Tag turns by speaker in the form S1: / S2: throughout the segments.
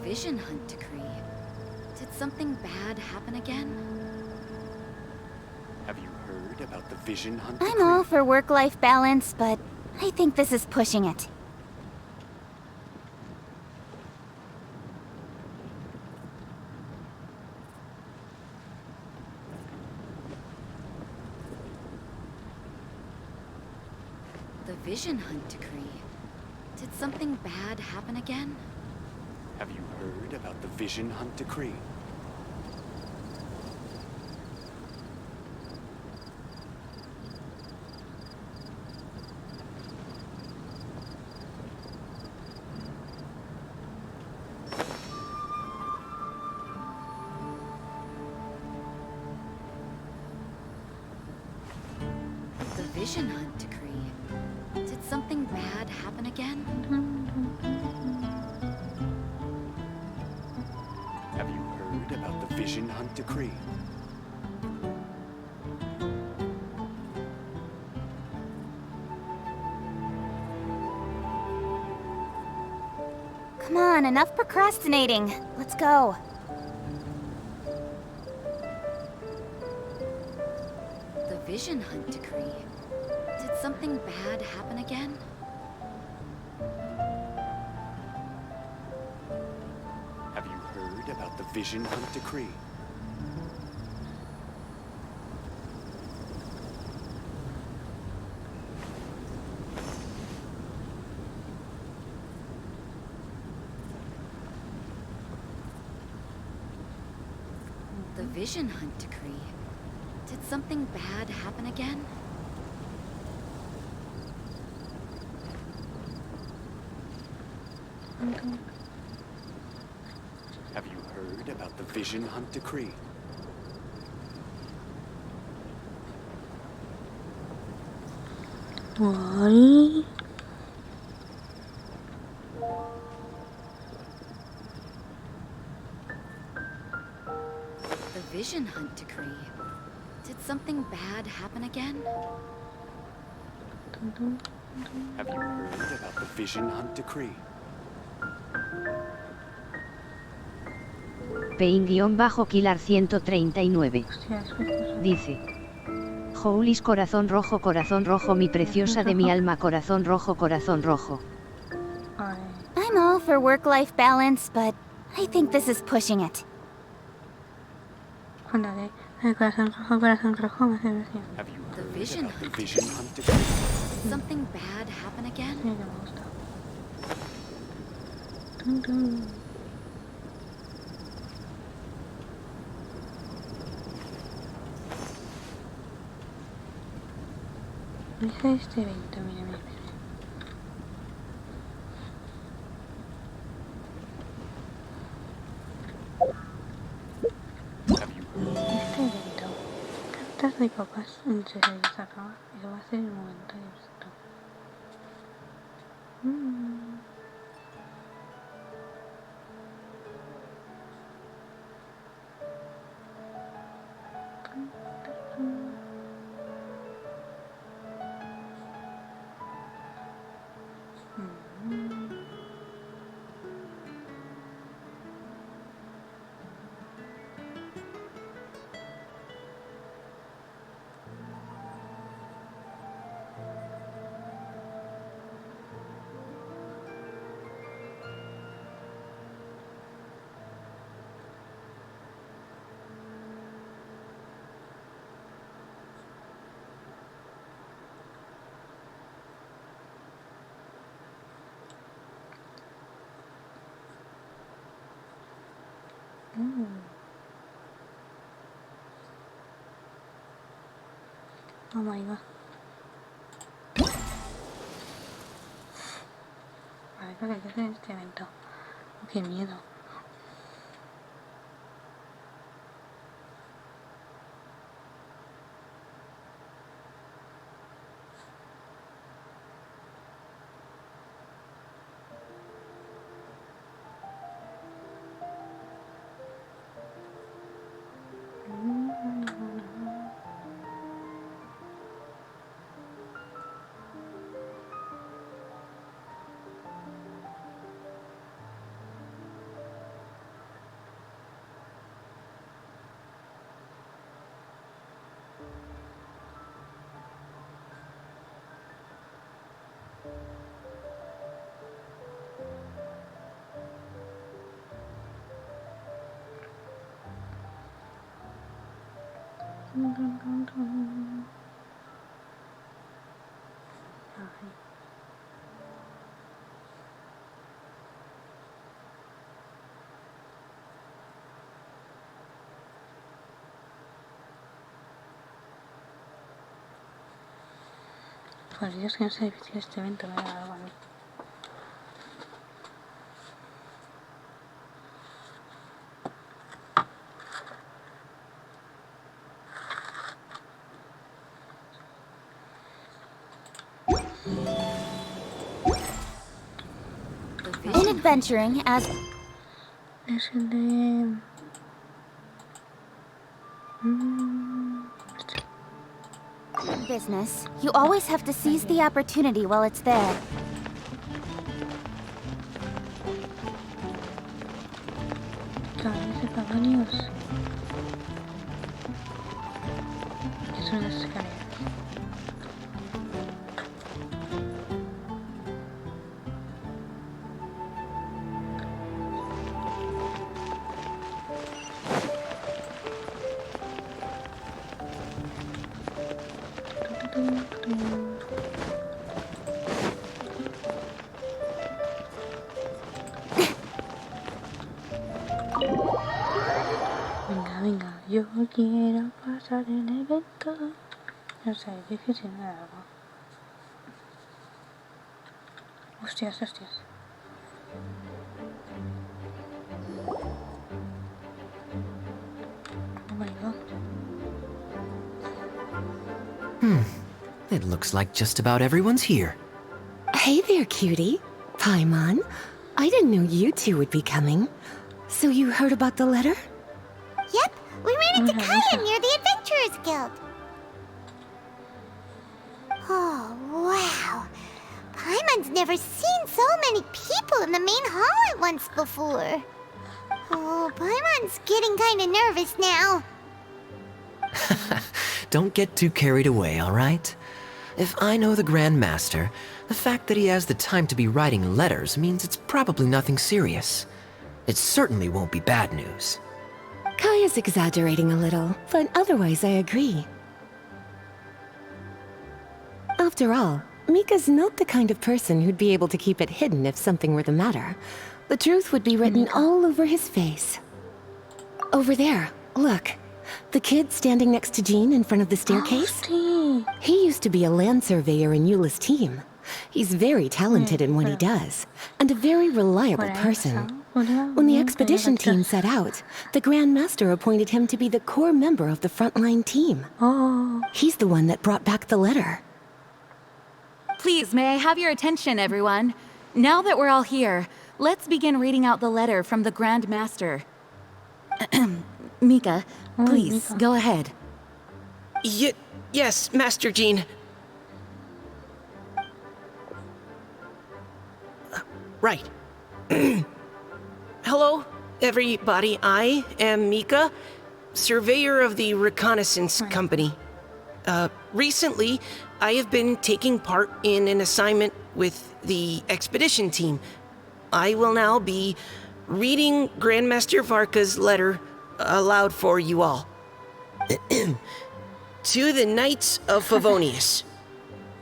S1: vision hunt decree. Did something bad happen again?
S2: Have you heard about the vision hunt decree?
S3: I'm all for work-life balance, but I think this is pushing it.
S1: The vision hunt decree. Did something bad happen again?
S2: Have you heard about the vision hunt decree?
S1: The vision hunt decree. Did something bad happen again?
S2: Have you heard about the vision hunt decree?
S3: Come on, enough procrastinating. Let's go.
S1: The vision hunt decree. Did something bad happen again?
S2: Have you heard about the vision hunt decree?
S1: The vision hunt decree. Did something bad happen again?
S2: Have you heard about the vision hunt decree?
S4: Why?
S1: The vision hunt decree. Did something bad happen again?
S2: Have you heard about the vision hunt decree?
S5: BIENVENIDOS
S4: Hostia, es que
S5: dice: Joulis corazón rojo, mi preciosa de mi alma, corazón rojo, corazón rojo.
S4: Ay,
S3: I'm all for work-life balance, but I think this is pushing it.
S4: cuando de el corazón rojo me hace gracia.
S2: Have you
S1: The
S2: heard
S1: vision
S2: about the
S1: hunt
S2: vision
S1: decree.
S2: hunt decree?
S1: Did something bad happen
S4: Sí,
S1: again?
S4: que me gusta. Tun, tun. Deja este evento, mira, mira, mira.
S2: Have you heard?
S4: Este evento. Cartas de copas en serio se acaba. Y lo va a hacer en el momento exacto. Vamos, ahí va. Vale, creo que hay que hacer este evento. Oh, qué miedo. Ay. Por Dios, que no sea difícil este evento, me da algo a mí.
S3: In adventuring as
S4: Es el de...
S3: business, you always have to seize the opportunity while it's there.
S4: Canales de varios. ¿Qué son las escaleras? Venga, venga, yo quiero pasar el evento. No sé, es difícil, me da algo. Hostias, hostias. Oh my god.
S6: It looks like just about everyone's here.
S7: Hey there, cutie. Paimon. I didn't know you two would be coming. So you heard about the letter?
S3: Yep, we ran into Kaya near the Adventurers Guild. Oh, wow. Paimon's never seen so many people in the main hall at once before. Oh, Paimon's getting kind of nervous now.
S6: Don't get too carried away, all right? If I know the Grand Master, the fact that he has the time to be writing letters means it's probably nothing serious. It certainly won't be bad news.
S7: Kaya's exaggerating a little, but otherwise I agree. After all, Mika's not the kind of person who'd be able to keep it hidden if something were the matter. The truth would be written all over his face. Over there, look. The kid standing next to Jean in front of the staircase? He used to be a land surveyor in Eula's team. He's very talented in what he does, and a very reliable person. When the expedition team set out, the Grand Master appointed him to be the core member of the frontline team. He's the one that brought back the letter.
S8: Please, may I have your attention, everyone? Now that we're all here, let's begin reading out the letter from the Grand Master. Mika, please, go ahead.
S6: Yes, Master Jean. Right. Hello, everybody. I am Mika, surveyor of the Reconnaissance Company. Recently, I have been taking part in an assignment with the expedition team. I will now be reading Grandmaster Varka's letter aloud for you all. To the Knights of Favonius.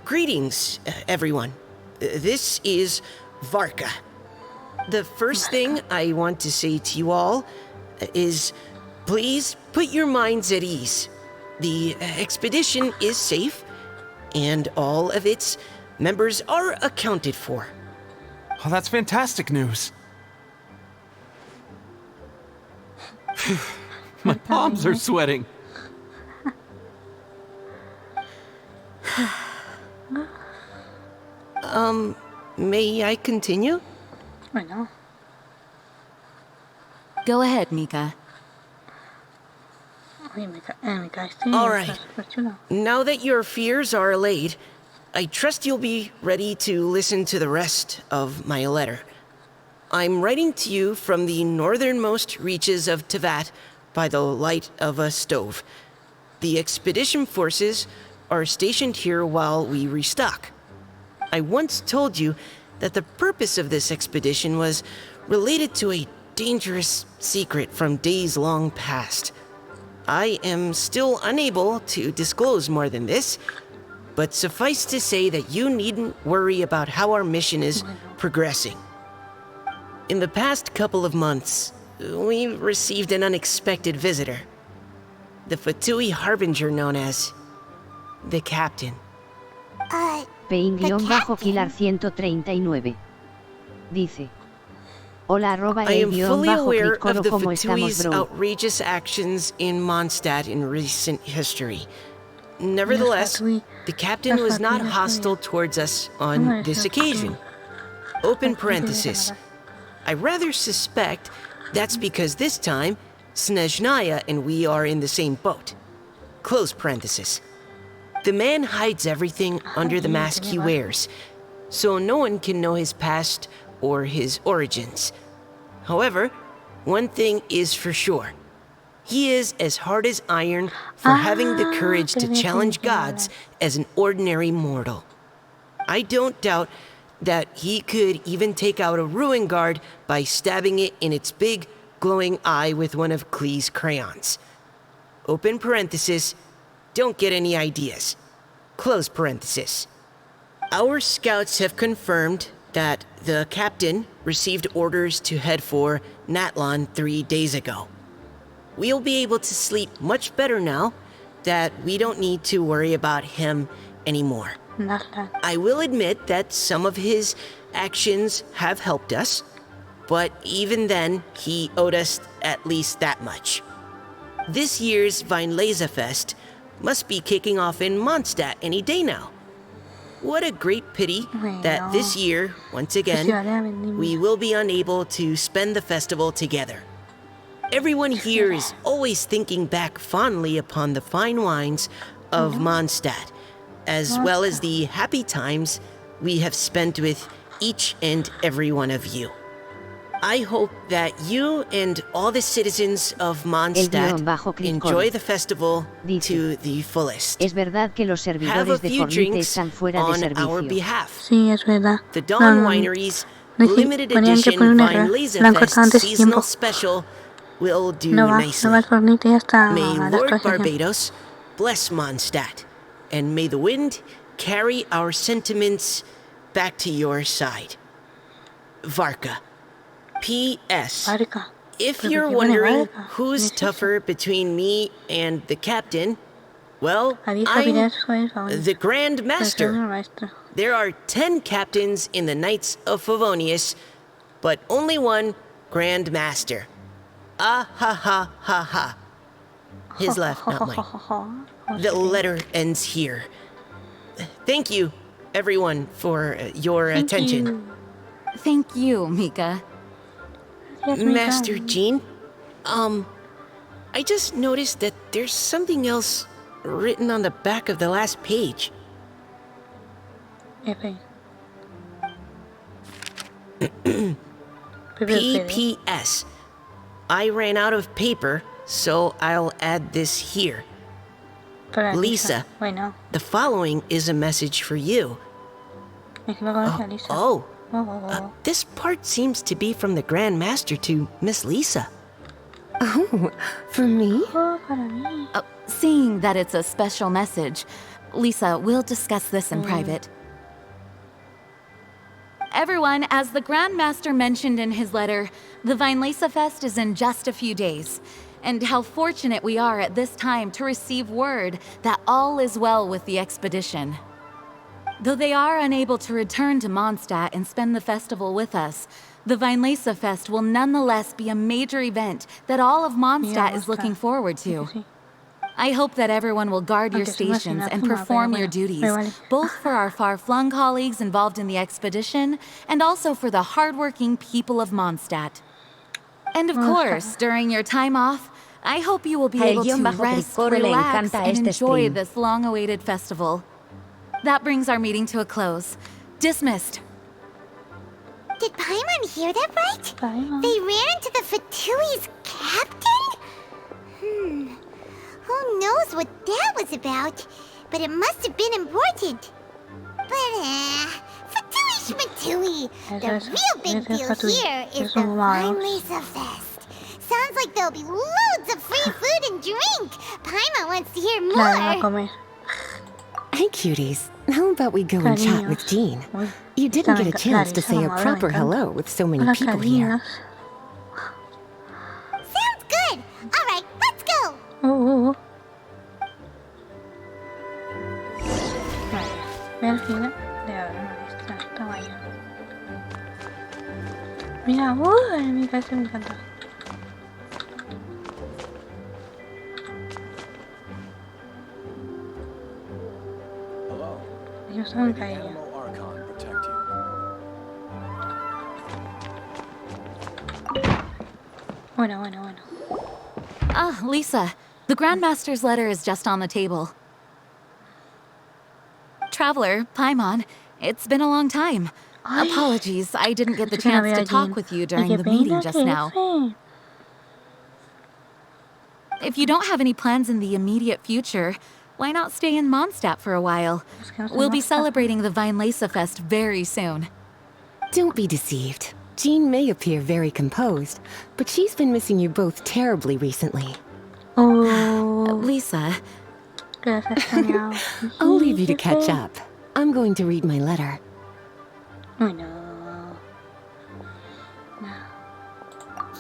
S6: Greetings, everyone. This is Varka. The first thing I want to say to you all is, please put your minds at ease. The expedition is safe, and all of its members are accounted for.
S2: Oh, that's fantastic news. My palms are sweating.
S6: May I continue?
S4: Bueno.
S8: Go ahead, Mika.
S4: Oye, me cae este.
S6: All
S4: Está
S6: right.
S4: súper chulo.
S6: Now that your fears are allayed, I trust you'll be ready to listen to the rest of my letter. I'm writing to you from the northernmost reaches of Tevat by the light of a stove. The expedition forces are stationed here while we restock. I once told you that the purpose of this expedition was related to a dangerous secret from days long past. I am still unable to disclose more than this, but suffice to say that you needn't worry about how our mission is progressing. In the past couple of months, we received an unexpected visitor. The Fatui harbinger known as the Captain.
S5: BIENVENIDOS dice: Hola
S6: I am fully aware of
S5: @e_critcoro
S6: the
S5: como estamos
S6: Fatui's
S5: bro.
S6: outrageous actions in Mondstadt in recent history. Nevertheless, the Captain was not hostile towards us on this occasion. Open parenthesis. I rather suspect that's because this time, Snezhnaya and we are in the same boat. Close parenthesis. The man hides everything under the mask he wears, so no one can know his past or his origins. However, one thing is for sure. He is as hard as iron for having the courage to challenge gods as an ordinary mortal. I don't doubt that he could even take out a ruin guard by stabbing it in its big, glowing eye with one of Klee's crayons. Open parenthesis, don't get any ideas. Close parenthesis. Our scouts have confirmed that the Captain received orders to head for Natlan 3 days ago. We'll be able to sleep much better now that we don't need to worry about him anymore. I will admit that some of his actions have helped us, but even then, he owed us at least that much. This year's Weinlesefest must be kicking off in Mondstadt any day now. What a great pity that this year, once again, we will be unable to spend the festival together. Everyone here is always thinking back fondly upon the fine wines of Mondstadt, as well as the happy times we have spent with each and every one of you. I hope that you and all the citizens of Mondstadt enjoy the festival to the fullest.
S5: Es verdad que los
S6: Have a
S5: servidores de
S6: few
S5: Fornite
S6: drinks
S5: están fuera de
S6: on our
S5: servicio.
S6: behalf.
S4: Sí, es verdad.
S6: The Dawn Winery's limited
S4: ponían que
S6: edition
S4: poner una blanca
S6: Weinlesefest
S4: antes de
S6: seasonal
S4: tiempo.
S6: special will do
S4: No va
S6: nicely.
S4: el Fornite hasta
S6: May
S4: la
S6: Lord
S4: actualización.
S6: Barbados bless Mondstadt, and may the wind carry our sentiments back to your side. Varka. P.S.
S4: Varka.
S6: If
S4: ¿Pero
S6: you're
S4: por qué pone
S6: wondering
S4: Varka?
S6: who's
S4: ¿Qué es eso?
S6: tougher between me and the Captain, well,
S4: Avisa
S6: I'm
S4: Pilar, soy favorito.
S6: the Grand
S4: Pero soy
S6: Master.
S4: el maestro.
S6: There are 10 captains in the Knights of Favonius, but only one Grand Master. Ah ha ha ha ha. His left, not mine. The letter ends here. Thank you, everyone, for your attention.
S8: Thank you, Mika.
S4: Yes, Mika.
S6: Master Jean, I just noticed that there's something else written on the back of the last page.
S4: F. Pepe.
S6: P.P.S. I ran out of paper, so I'll add this here.
S4: Para
S6: Lisa.
S4: Bueno,
S6: The following is a message for you.
S4: es que no conoce a Lisa.
S6: Oh,
S4: Oh.
S6: this part seems to be from the Grand Master to Miss Lisa.
S7: Oh, for me?
S4: Oh, para mí.
S8: Seeing that it's a special message, Lisa, we'll discuss this in private. Everyone, as the Grand Master mentioned in his letter, the Weinlesefest is in just a few days. And how fortunate we are at this time to receive word that all is well with the expedition. Though they are unable to return to Mondstadt and spend the festival with us, the Weinlesefest will nonetheless be a major event that all of Mondstadt is looking forward to.
S4: Sí.
S8: I hope that everyone will guard your
S4: Aunque es una
S8: stations
S4: cena
S8: and
S4: fuma,
S8: perform
S4: pero
S8: your
S4: bueno,
S8: duties,
S4: me vale.
S8: both for our far-flung colleagues involved in the expedition, and also for the hardworking people of Mondstadt. And of course, during your time off, I hope you will be
S5: A
S8: able to rest,
S5: _critcoro le
S8: relax,
S5: encanta
S8: and
S5: este
S8: enjoy
S5: stream.
S8: this long-awaited festival. That brings our meeting to a close. Dismissed.
S3: Did Paimon hear that right?
S4: Paimon.
S3: They ran into the Fatui's captain? Who knows what that was about? But it must have been important. But, Fatui Schmatui! The
S4: Eso es-
S3: real big
S4: eso es
S3: deal
S4: Fatui.
S3: here is
S4: Eso
S3: the
S4: no va, ¿no?
S3: Weinlesefest. Sounds like there'll be loads of free food and drink. Paimon wants to hear
S4: Claro, a
S3: more.
S4: comer.
S7: Hey, cuties. How about we go and chat with Jean?
S4: Uy,
S7: You didn't get a
S4: está
S7: chance to say a
S4: clarísimo,
S7: proper
S4: me encanta.
S7: hello with so many
S4: Hola,
S7: people here.
S4: cariños.
S3: Sounds good. All right, let's go.
S4: Vale, ve al final de ahora, no, estaba ahí. Mira, mi cabeza me encanta.
S2: Hello.
S4: Ellos son
S2: May the
S4: caídos.
S2: Animo Archon protect you.
S4: Bueno.
S8: Ah, Lisa, the Grandmaster's letter is just on the table. Traveler, Paimon, it's been a long time.
S4: Ay,
S8: Apologies, I didn't get the
S4: es que no
S8: chance
S4: veo
S8: to
S4: a
S8: talk
S4: Jean.
S8: with you
S4: Ay,
S8: during
S4: qué
S8: the
S4: pena,
S8: meeting just now.
S4: jefe.
S8: If you don't have any plans in the immediate future, why not stay in Mondstadt for a while?
S4: Es que no sé
S8: We'll be
S4: más.
S8: celebrating the Weinlese Fest very soon.
S7: Don't be deceived. Jean may appear very composed, but she's been missing you both terribly recently.
S4: Oh,
S8: Lisa,
S4: que las has extrañado.
S7: I'll leave you to catch
S4: Jefe.
S7: up. I'm going to read my letter.
S4: Uy, no.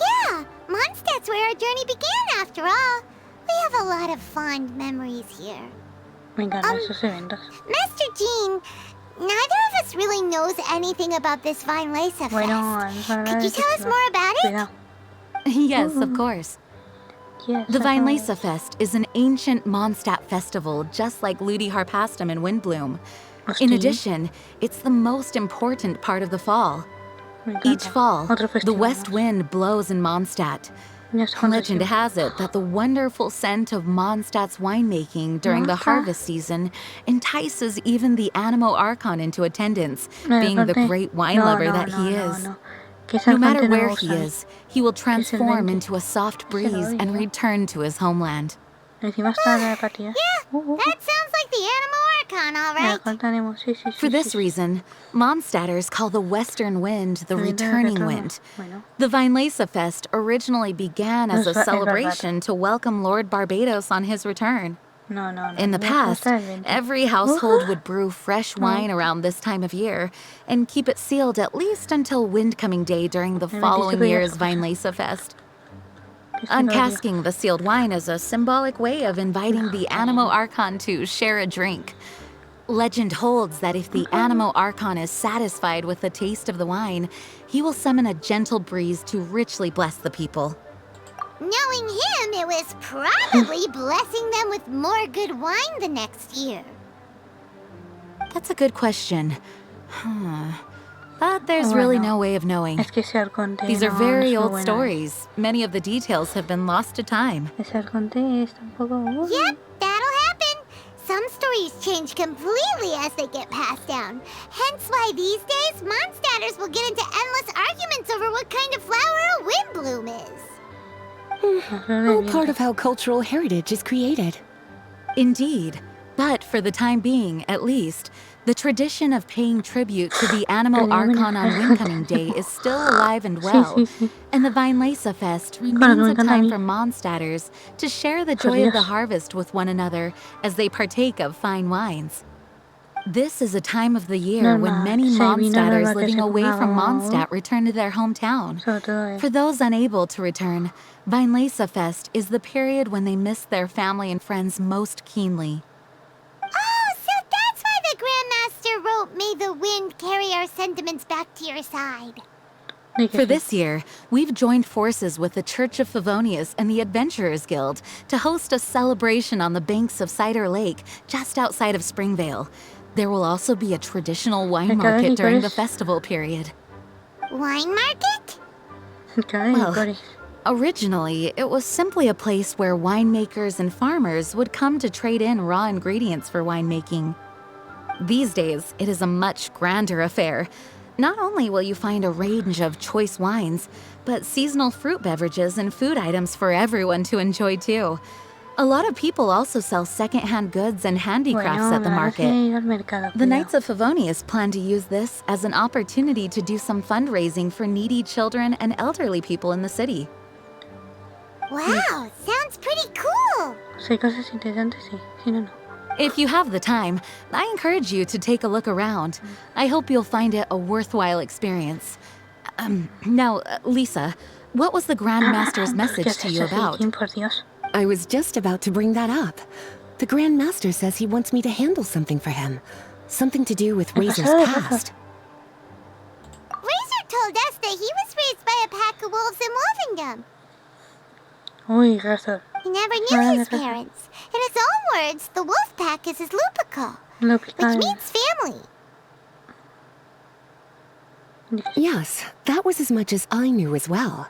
S3: Yeah, Mondstadt's where our journey began after all. We have a lot of fond memories here.
S4: Me encantan esos eventos.
S3: Master Jean, neither of us really knows anything about this Weinlese Fest.
S4: Bueno, vamos a hablar
S3: Could
S4: de
S3: you tell us
S4: festival.
S3: more about it?
S4: Cuidado.
S8: yes, of course.
S4: Yes,
S8: The
S4: acabo.
S8: Weinlese Fest is an ancient Mondstadt festival just like Ludi Harpastum and Windbloom. In
S4: Hostia,
S8: addition, it's the most important part of the fall.
S4: me encanta.
S8: Each fall,
S4: Otro
S8: the
S4: festival
S8: west
S4: más.
S8: wind blows in Mondstadt.
S4: Ya sé cuántos
S8: Legend
S4: llevo.
S8: has it that the wonderful scent of Mondstadt's winemaking during the
S4: Ajá.
S8: harvest season entices even the Animo Archon into attendance,
S4: No,
S8: being the
S4: Alconte.
S8: great wine
S4: No,
S8: lover
S4: no,
S8: that
S4: no,
S8: he
S4: no,
S8: is.
S4: no. Que ese
S8: No matter
S4: Alconte no
S8: where
S4: me
S8: he
S4: gusta.
S8: is, he will transform
S4: Evento.
S8: into a soft breeze
S4: odio.
S8: and return to his homeland.
S4: Encima está la partida.
S3: That sounds like the Animo Archon, all
S4: Mira,
S3: right.
S4: contaremos. Sí, sí, sí.
S8: For this
S4: sí, sí.
S8: reason, Mondstadters call the western wind the
S4: El viento de
S8: returning
S4: retorno.
S8: wind.
S4: Bueno,
S8: The Weinlese Fest originally began as a
S4: Es
S8: celebration to welcome Lord Barbados on his return.
S4: no.
S8: In the
S4: me
S8: past,
S4: gusta el viento.
S8: every household would brew fresh wine around this time of year and keep it sealed at least until Windcoming Day during the
S4: El
S8: following
S4: 25
S8: year's
S4: de
S8: Weinlese Fest.
S4: Que se lo odio.
S8: Uncasking the sealed wine is a symbolic way of inviting the Animo Archon to share a drink. Legend holds that if the Animo Archon is satisfied with the taste of the wine, he will summon a gentle breeze to richly bless the people.
S3: Knowing him, it was probably blessing them with more good wine the next year.
S8: That's a good question. But there's really
S4: Bueno.
S8: no way of knowing.
S4: Es que ese Alconte
S8: These are
S4: no,
S8: very
S4: no es
S8: old
S4: muy buena.
S8: stories. Many of the details have been lost to time.
S4: Ese Alconte está un poco...
S3: Yep, that'll happen. Some stories change completely as they get passed down. Hence why these days, Mondstadters will get into endless arguments over what kind of flower a windbloom is.
S7: All part of how cultural heritage is created.
S8: Indeed. But for the time being, at least, the tradition of paying tribute to the Animo Archon on Windcoming Day is still alive and well, and the Weinlese Fest remains a time for Mondstadters to share the joy of the harvest with one another as they partake of fine wines. This is a time of the year when many Mondstadters living away from Mondstadt return to their hometown.
S4: Sobre todo
S8: For those unable to return, Weinlese Fest is the period when they miss their family and friends most keenly.
S3: Oh, so that's why the Grandmaster wrote, "May the wind carry our sentiments back to your side."
S8: For this year, we've joined forces with the Church of Favonius and the Adventurers Guild to host a celebration on the banks of Cider Lake, just outside of Springvale. There will also be a traditional wine market during the festival period.
S3: Wine market?
S8: Well, originally, it was simply a place where winemakers and farmers would come to trade in raw ingredients for winemaking. These days, it is a much grander affair. Not only will you find a range of choice wines, but seasonal fruit beverages and food items for everyone to enjoy too. A lot of people also sell secondhand goods and handicrafts at the market. The Knights of Favonius plan to use this as an opportunity to do some fundraising for needy children and elderly people in the city.
S3: Wow, sounds pretty cool.
S4: Si hay cosas interesantes, sí. Si no, no.
S8: If you have the time, I encourage you to take a look around. I hope you'll find it a worthwhile experience. Now, Lisa, what was the Grand Master's message to you about?
S4: Por Dios.
S7: I was just about to bring that up. The Grand Master says he wants me to handle something for him. Something to do with Razor's past.
S3: Razor told us that he was raised by a pack of wolves in Wolvendom.
S4: Uy, Razor.
S3: He never knew his parents. In his own words, the wolf pack is his lupical, which means family.
S7: Yes, that was as much as I knew as well.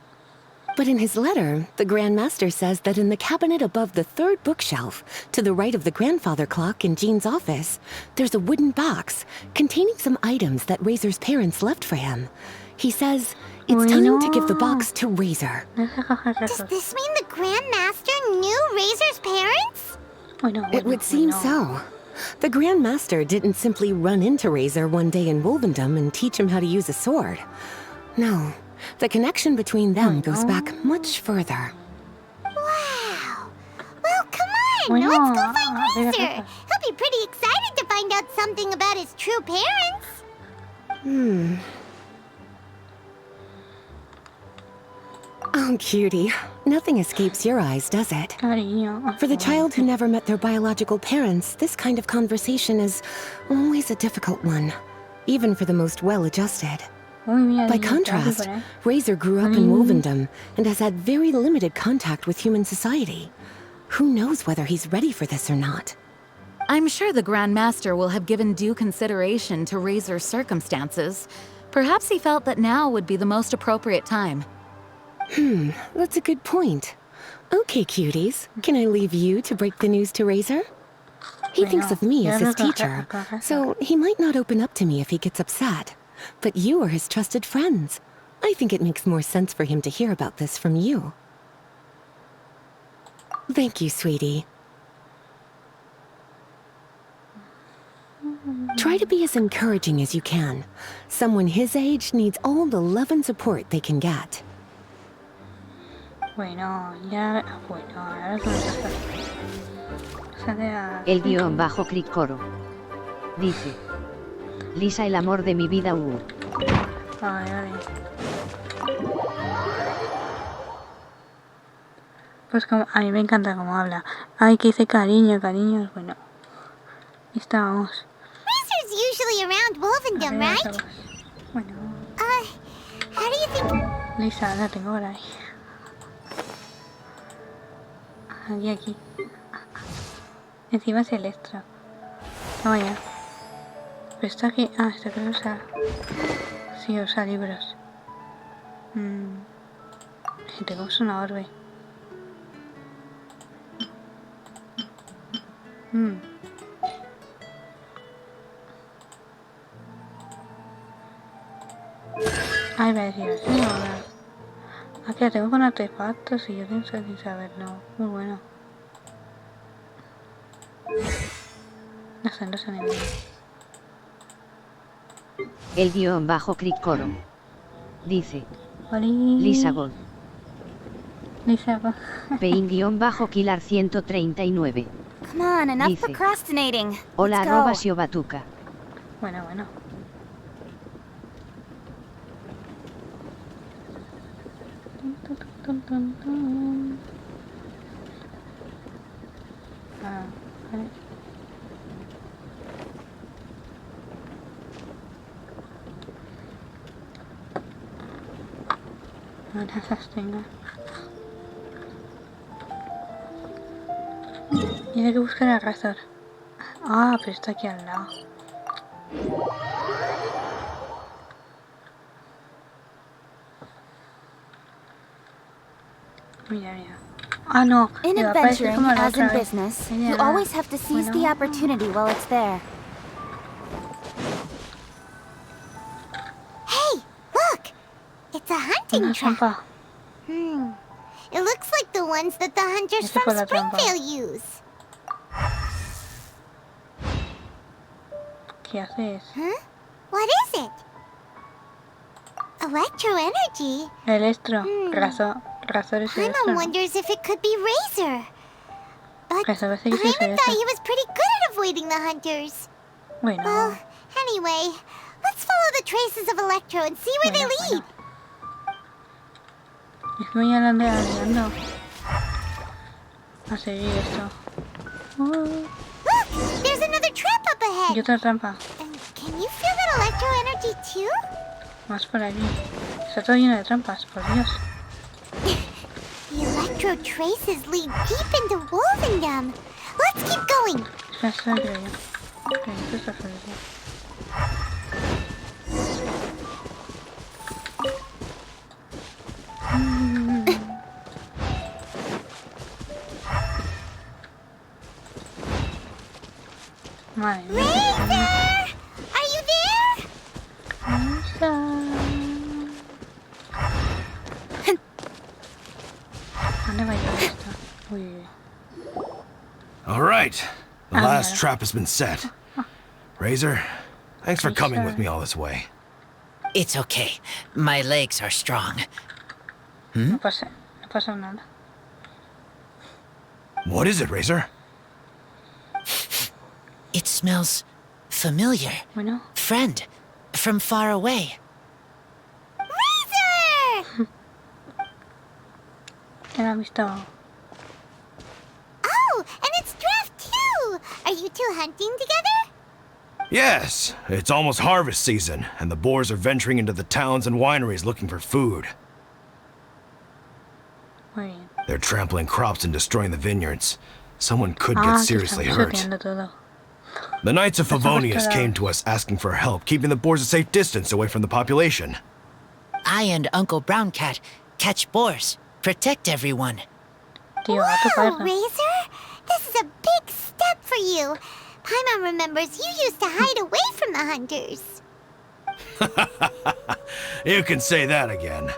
S7: But in his letter, the Grand Master says that in the cabinet above the third bookshelf, to the right of the grandfather clock in Jean's office, there's a wooden box containing some items that Razor's parents left for him. He says it's time to give the box to Razor.
S3: Does this mean the Grand Master knew Razor's parents?
S7: It would seem so. The Grand Master didn't simply run into Razor one day in Wolvendom and teach him how to use a sword. No, the connection between them goes back much further.
S3: Wow. Well, come on, let's go find Razor. He'll be pretty excited to find out something about his true parents.
S7: Oh, cutie. Nothing escapes your eyes, does it?
S4: Cariño.
S7: For the child who never met their biological parents, this kind of conversation is always a difficult one, even for the most well-adjusted. By contrast, Razor grew up in Wolvendom and has had very limited contact with human society. Who knows whether he's ready for this or not?
S8: I'm sure the Grand Master will have given due consideration to Razor's circumstances. Perhaps he felt that now would be the most appropriate time.
S7: That's a good point. Okay, cuties, can I leave you to break the news to Razor? He thinks of me as his teacher, so he might not open up to me if he gets upset. But you are his trusted friends. I think it makes more sense for him to hear about this from you. Thank you, sweetie. Try to be as encouraging as you can. Someone his age needs all the love and support they can get.
S4: Bueno, ahora
S5: El guión bajo clic coro. Dice. Lisa, el amor de mi vida.
S4: Vale. Pues como, a mí me encanta cómo habla. Ay, que dice cariño, cariño. Bueno, estábamos.
S3: Razor's usually around Wolvendom, right?
S4: Bueno.
S3: How do you think...
S4: Lisa, la tengo por ahí. Aquí. Encima es el extra. Toma ya. Pero está aquí. Ah, esto creo que usa. Sí, usa libros. Y tengo una orbe. Ay, me decía así, no. Aquí la tengo con artefactos y yo pienso sin saber, no. Muy bueno. No sé ni nada.
S5: El guión bajo clic coro. Dice.
S4: Oli.
S5: Lisa Gold.
S4: Lisa Gold.
S5: Pein guión bajo Pilar139.
S1: Come on, enough
S5: Dice.
S1: procrastinating.
S5: Hola
S1: Let's go.
S5: @siobatuca.
S4: Bueno. Ah, vale. Ahora esas tengo. Y hay que buscar a Razor. Ah, pero está aquí al lado. Mira. Ah, no.
S1: In
S4: me va a aparecer
S1: adventuring,
S4: como la
S1: as
S4: otra
S1: in
S4: vez.
S1: business,
S4: Mira.
S1: you always have to seize the opportunity while it's there.
S3: Hey, look! It's a hunting
S4: Una
S3: trap.
S4: trampa.
S3: It looks like the ones that the hunters
S4: Esa
S3: from
S4: fue la trampa.
S3: Springvale use.
S4: ¿Qué haces?
S3: Huh? What is it? Electro energy?
S4: Electro. Razor. Razores y esto,
S3: Paimon
S4: ¿no?
S3: wonders if it could be Razor. But
S4: Razores y
S3: Paimon
S4: eso.
S3: thought he was pretty good at avoiding the hunters.
S4: Bueno,
S3: Well, anyway, let's follow the traces of Electro and see where they lead.
S4: Es que voy andando a seguir esto.
S3: Look, there's another trap up
S4: Y
S3: ahead.
S4: otra trampa.
S3: And can you feel that Electro energy too?
S4: Más por aquí. Está todo lleno de trampas, por Dios.
S3: The Electro traces lead deep into Wolvendom. Let's keep going.
S4: Espera, creo yo. Ok, esto está feliz. Madre mía.
S3: Razor! Are you there?
S4: ¿Dónde va a llevar esto? Uy, uy, uy.
S9: All right. The
S4: Ah,
S9: last
S4: mira.
S9: trap has been set. Razor, thanks for coming with me all this way.
S10: It's okay. My legs are strong.
S4: No pasa nada.
S9: What is it, Razor?
S10: It smells familiar.
S4: Bueno,
S10: Friend, from far away.
S3: Razor!
S4: ya lo he visto.
S3: Oh, and it's Draft too! Are you two hunting together?
S9: Yes, it's almost harvest season, and the boars are venturing into the towns and wineries looking for food.
S4: Muy bien.
S9: They're trampling crops and destroying the vineyards. Someone could
S4: Ah,
S9: get
S4: que
S9: seriously
S4: están
S9: hurt.
S4: pisoteando todo.
S9: The Knights of
S4: Estamos
S9: Favonius
S4: todos-
S9: came to us asking for help, keeping the boars a safe distance away from the population.
S10: I and Uncle Brown Cat catch boars, protect everyone.
S4: Tío, a tu
S3: Wow,
S4: perro.
S3: Razor! This is a big step for you. Paimon remembers you used to hide away from the hunters.
S9: You can say that again.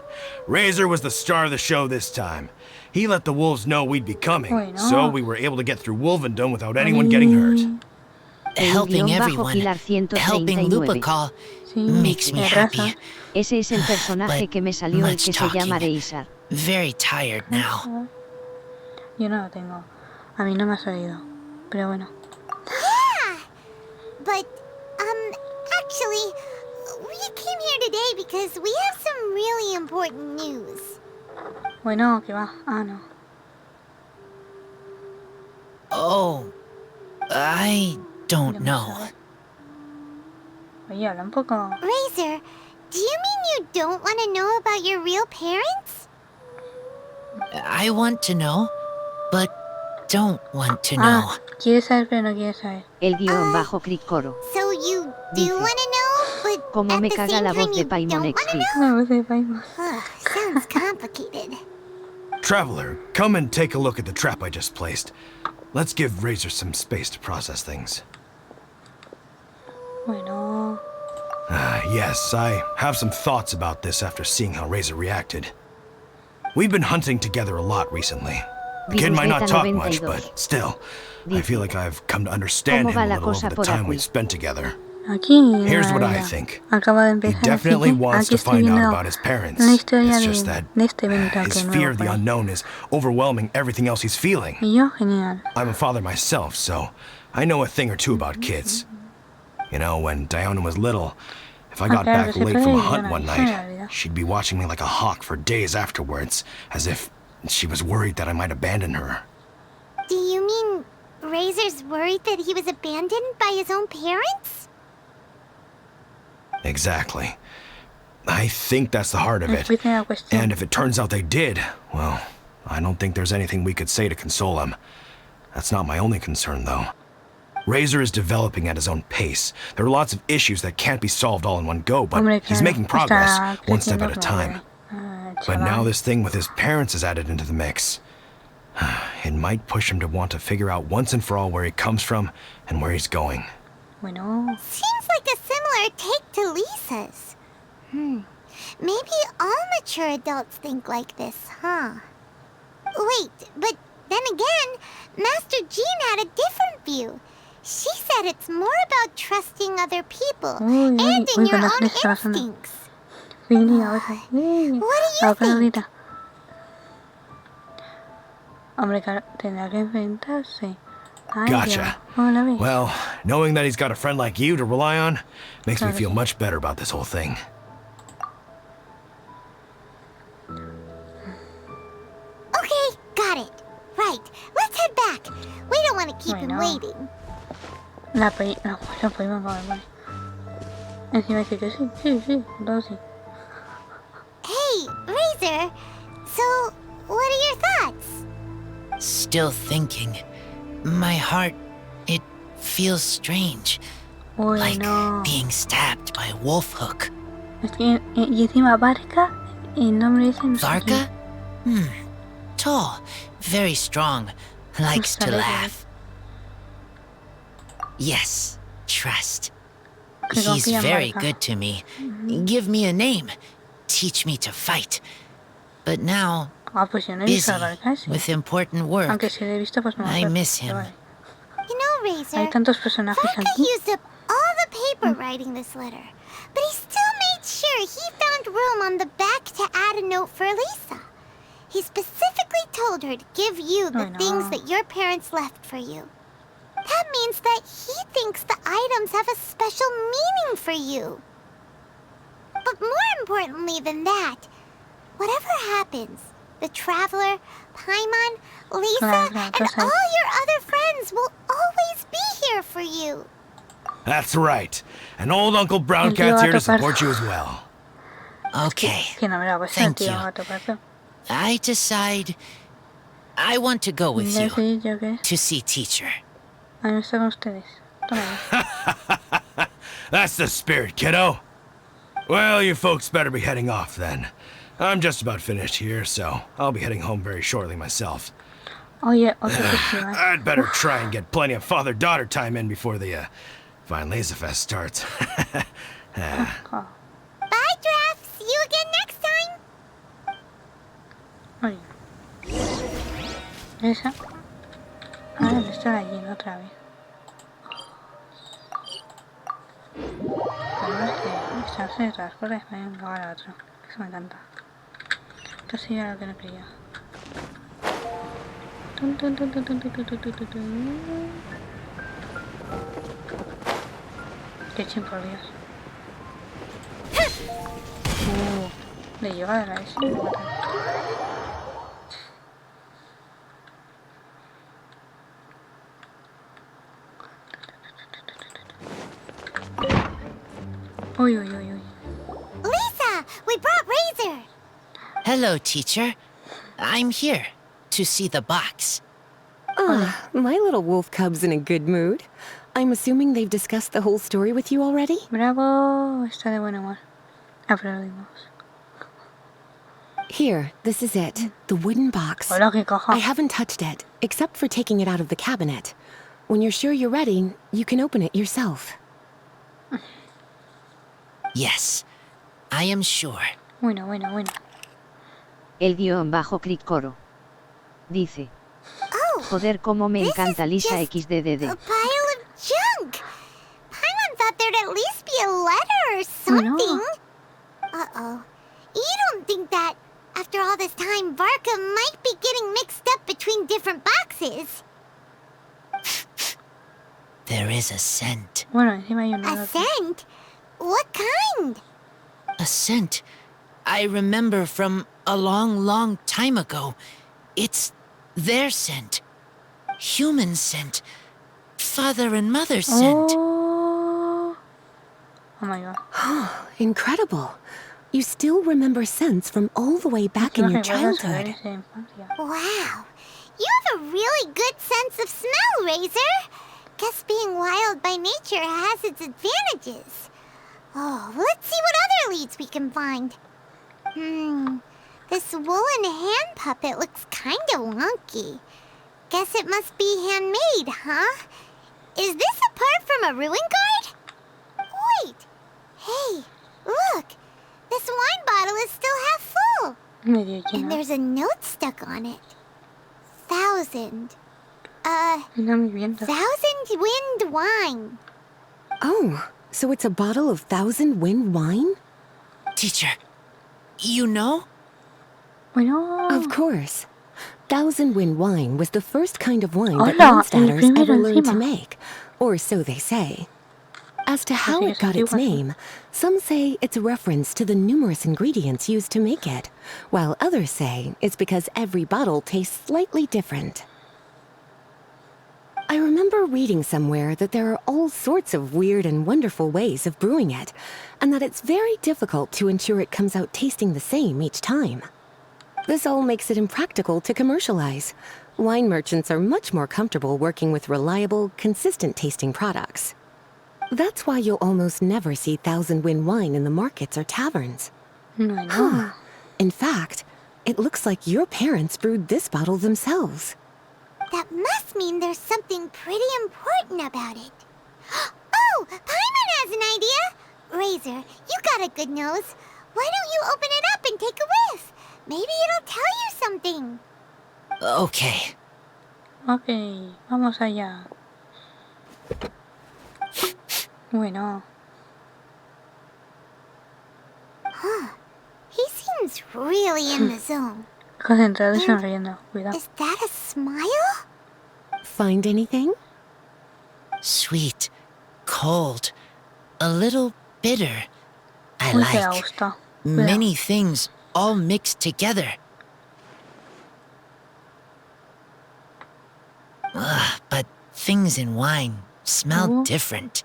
S9: Razor was the star of the show this time. He let the wolves know we'd be coming,
S4: Bueno.
S9: so we were able to get through Wolvendom without anyone getting hurt.
S10: Helping
S5: guión bajo
S10: everyone,
S5: Pilar
S10: helping
S5: 139.
S10: Lupical,
S4: Sí,
S10: makes me
S4: de
S10: happy.
S4: raza.
S5: Ese es el personaje
S10: But
S5: que me salió, el
S10: much
S5: que se llama
S10: talking.
S5: Razor.
S10: Very tired now.
S4: Yo no lo tengo. A mí no me ha salido. Pero bueno.
S3: Yeah! But, actually, we came here today because we have some really important news.
S4: Bueno, que va. Ah, no.
S10: Oh, I don't know.
S4: Oye, habla un poco.
S3: Razor, do you mean you don't want to know about your real parents?
S10: I want to know, but don't want to know.
S4: Ah, quieres saber pero no quieres saber.
S5: El guión bajo Crick Coro.
S3: So you do
S5: Dice,
S3: want to know, but
S5: Como
S3: at
S5: me
S3: the
S5: caga
S3: same
S5: la
S3: time
S5: voz de
S3: you
S5: Paimon
S3: don't want to
S5: Exquis.
S3: know?
S4: No, voz de Paimon.
S3: Ugh, sounds complicated.
S9: Traveler, come and take a look at the trap I just placed. Let's give Razor some space to process things.
S4: Bueno.
S9: Yes, I have some thoughts about this after seeing how Razor reacted. We've been hunting together a lot recently. The kid might not talk much, but still, I feel like I've come to understand
S5: ¿Cómo
S9: him
S5: va
S9: a
S5: la
S9: little
S5: cosa
S9: over the
S5: por
S9: time
S5: aquí?
S9: we've spent together.
S4: Aquí.
S9: Here's what I
S4: mira,
S9: think.
S4: Acaba de
S9: He
S4: empezar.
S9: definitely
S4: así que
S9: wants
S4: aquí
S9: to
S4: estoy
S9: find out
S4: viendo
S9: about his parents.
S4: la historia
S9: It's just
S4: de
S9: that
S4: este Evento
S9: his
S4: que
S9: fear
S4: nuevo
S9: of the
S4: por ahí.
S9: unknown is overwhelming everything else he's feeling.
S4: Y yo, genial.
S9: I'm a father myself, so I know a thing or two about kids. You know, when Diana was little, if I got
S4: claro,
S9: back
S4: que se
S9: late
S4: puede
S9: from a
S4: ir
S9: hunt
S4: una
S9: one
S4: visión, la
S9: night,
S4: verdad.
S9: she'd be watching me like a hawk for days afterwards, as if she was worried that I might abandon her.
S3: Do you mean Razor's worried that he was abandoned by his own parents?
S9: Exactly. I think that's the heart of it.
S4: Explica la cuestión.
S9: And if it turns out they did, well, I don't think there's anything we could say to console him. That's not my only concern, though. Razor is developing at his own pace. There are lots of issues that can't be solved all in one go, but
S4: Hombre,
S9: he's
S4: claro,
S9: making progress,
S4: está
S9: one step at
S4: creciendo
S9: a time. But
S4: chaval.
S9: now this thing with his parents is added into the mix. It might push him to want to figure out once and for all where he comes from and where he's going.
S4: Bueno.
S3: Seems like a similar take to Lisa's. Maybe all mature adults think like this, huh? Wait, but then again, Master Jean had a different view. She said it's more about trusting other people
S4: Uy,
S3: and
S4: uy,
S3: in
S4: uy,
S3: your
S4: con la
S3: own
S4: flecha pasando.
S3: instincts.
S4: Fini, a ver.
S3: What do you think?
S4: Ahorita. Hombre, claro, tendrá que enfrentarse. Ay,
S9: Gotcha.
S4: Dios. ¿Cómo la ves?
S9: Well, knowing that he's got a friend like you to rely on makes me feel much better about this whole thing.
S3: Okay, got it. Right, let's head back. We don't want to keep him
S4: Bueno.
S3: waiting.
S4: La podemos acabar, vale. Encima dice que sí, sí, todo sí.
S3: Hey, Razor. So, what are your thoughts?
S10: Still thinking. My heart, it feels strange. Like
S4: Bueno.
S10: being stabbed by a wolf hook.
S4: Es que, y encima Barca, el nombre dice no sé
S10: Varka? Tall, very strong, likes to laugh. Yes, trust.
S4: Que
S10: He's
S4: confía en
S10: very
S4: Varka.
S10: good to me. Give me a name, teach me to fight. But now,
S4: Ah, pues yo no he visto
S10: busy
S4: a Barca, sí.
S10: with important work.
S4: Aunque si lo he visto, pues no me
S10: I
S4: acuerdo,
S10: miss
S4: pero
S10: him.
S4: vale.
S3: You know, Razor,
S4: Hay tantos personajes
S3: Varka
S4: aquí.
S3: used up all the paper writing this letter, but he still made sure he found room on the back to add a note for Lisa. He specifically told her to give you the things that your parents left for you. That means that he thinks the items have a special meaning for you. But more importantly than that, whatever happens, the Traveler, Paimon, Lisa, and all your other friends will always be here for you.
S9: That's right. And old Uncle Brown Cat's here to support you as well.
S10: Okay,
S4: Que no me la vas a
S10: thank
S4: tío
S10: you.
S4: gato pardo.
S10: I decide I want to go with you
S4: Sí, yo qué.
S10: to see teacher.
S4: A mí me está con ustedes. Toma.
S9: That's the spirit, kiddo. Well, you folks better be heading off then. I'm just about finished here, so I'll be heading home very shortly myself.
S4: Oye, otro festival.
S9: I'd better try and get plenty of father-daughter time in before the Fine Laser Fest starts.
S4: Oh,
S3: Bye, Draft. See you again next time.
S4: oye. Esa. Ah, está allí otra vez. Además que se hace de todas cosas para ir de un lugar a otro. Eso me encanta. Esto sí era lo que no quería. Tun, tun, tun, tun, tun, tun, tun, tun, tun, tun. Qué chin, por Dios. Le llega a la S. Me mata. Uy, uy, uy, uy.
S3: Lisa, we brought Razor.
S10: Hello, teacher. I'm here to see the box.
S7: Ah, my little wolf cub's in a good mood. I'm assuming they've discussed the whole story with you already?
S4: Bravo, está de buen humor. Aplaudimos.
S7: Here, this is it. The wooden box.
S4: Hola, qué caja.
S7: I haven't touched it, except for taking it out of the cabinet. When you're sure you're ready, you can open it yourself.
S10: Yes, I am sure.
S4: Bueno, bueno, bueno.
S5: El _cric coro. Dice.
S3: Oh,
S5: Joder, cómo me
S3: this
S5: encanta
S3: is
S5: Lisa
S3: just
S5: XDDD.
S3: a pile of junk. Paimon thought there'd at least be a letter or something. Uh-oh. You don't think that, after all this time, Varka might be getting mixed up between different boxes?
S10: There is a scent.
S4: Bueno, encima hay un
S3: A scent? What kind?
S10: A scent I remember from a long, long time ago. It's their scent. Human scent. Father and mother scent.
S4: Oh my god.
S7: Incredible. You still remember scents from all the way back in your childhood.
S3: Wow. You have a really good sense of smell, Razor. Guess being wild by nature has its advantages. Oh, let's see what other leads we can find. This woolen hand puppet looks kind of wonky. Guess it must be handmade, huh? Is this a part from a ruin guard? Wait. Hey, look. This wine bottle is still half full. And there's a note stuck on it. 1,000. 1,000 wind wine.
S7: Oh, so it's a bottle of 1,000 wind wine?
S10: Teacher, you know?
S7: Of course. Thousand Wind wine was the first kind of wine that
S4: Hola, el
S7: Mondstadters
S4: primero
S7: ever learned to
S4: encima.
S7: make, or so they say. As to how
S4: que
S7: it got
S4: es
S7: its
S4: antiguo, sí.
S7: name, some say it's a reference to the numerous ingredients used to make it, while others say it's because every bottle tastes slightly different. I remember reading somewhere that there are all sorts of weird and wonderful ways of brewing it, and that it's very difficult to ensure it comes out tasting the same each time. This all makes it impractical to commercialize. Wine merchants are much more comfortable working with reliable, consistent tasting products. That's why you'll almost never see Thousand Wind wine in the markets or taverns.
S4: No.
S7: In fact, it looks like your parents brewed this bottle themselves.
S3: That must mean there's something pretty important about it. Oh, Paimon has an idea! Razor, you got a good nose. Why don't you open it up and take a whiff? Maybe it'll tell you something.
S10: Okay.
S4: Ok, vamos allá. Bueno,
S3: He seems really in the zone.
S4: concentrado y sonriendo. Cuidado.
S3: Is that a smile?
S7: Find anything?
S10: Sweet, cold, a little bitter. I
S4: Uy, que le
S10: like
S4: gusta. Cuidado.
S10: many things all mixed together. Ugh, but things in wine smell
S4: Oh.
S10: different.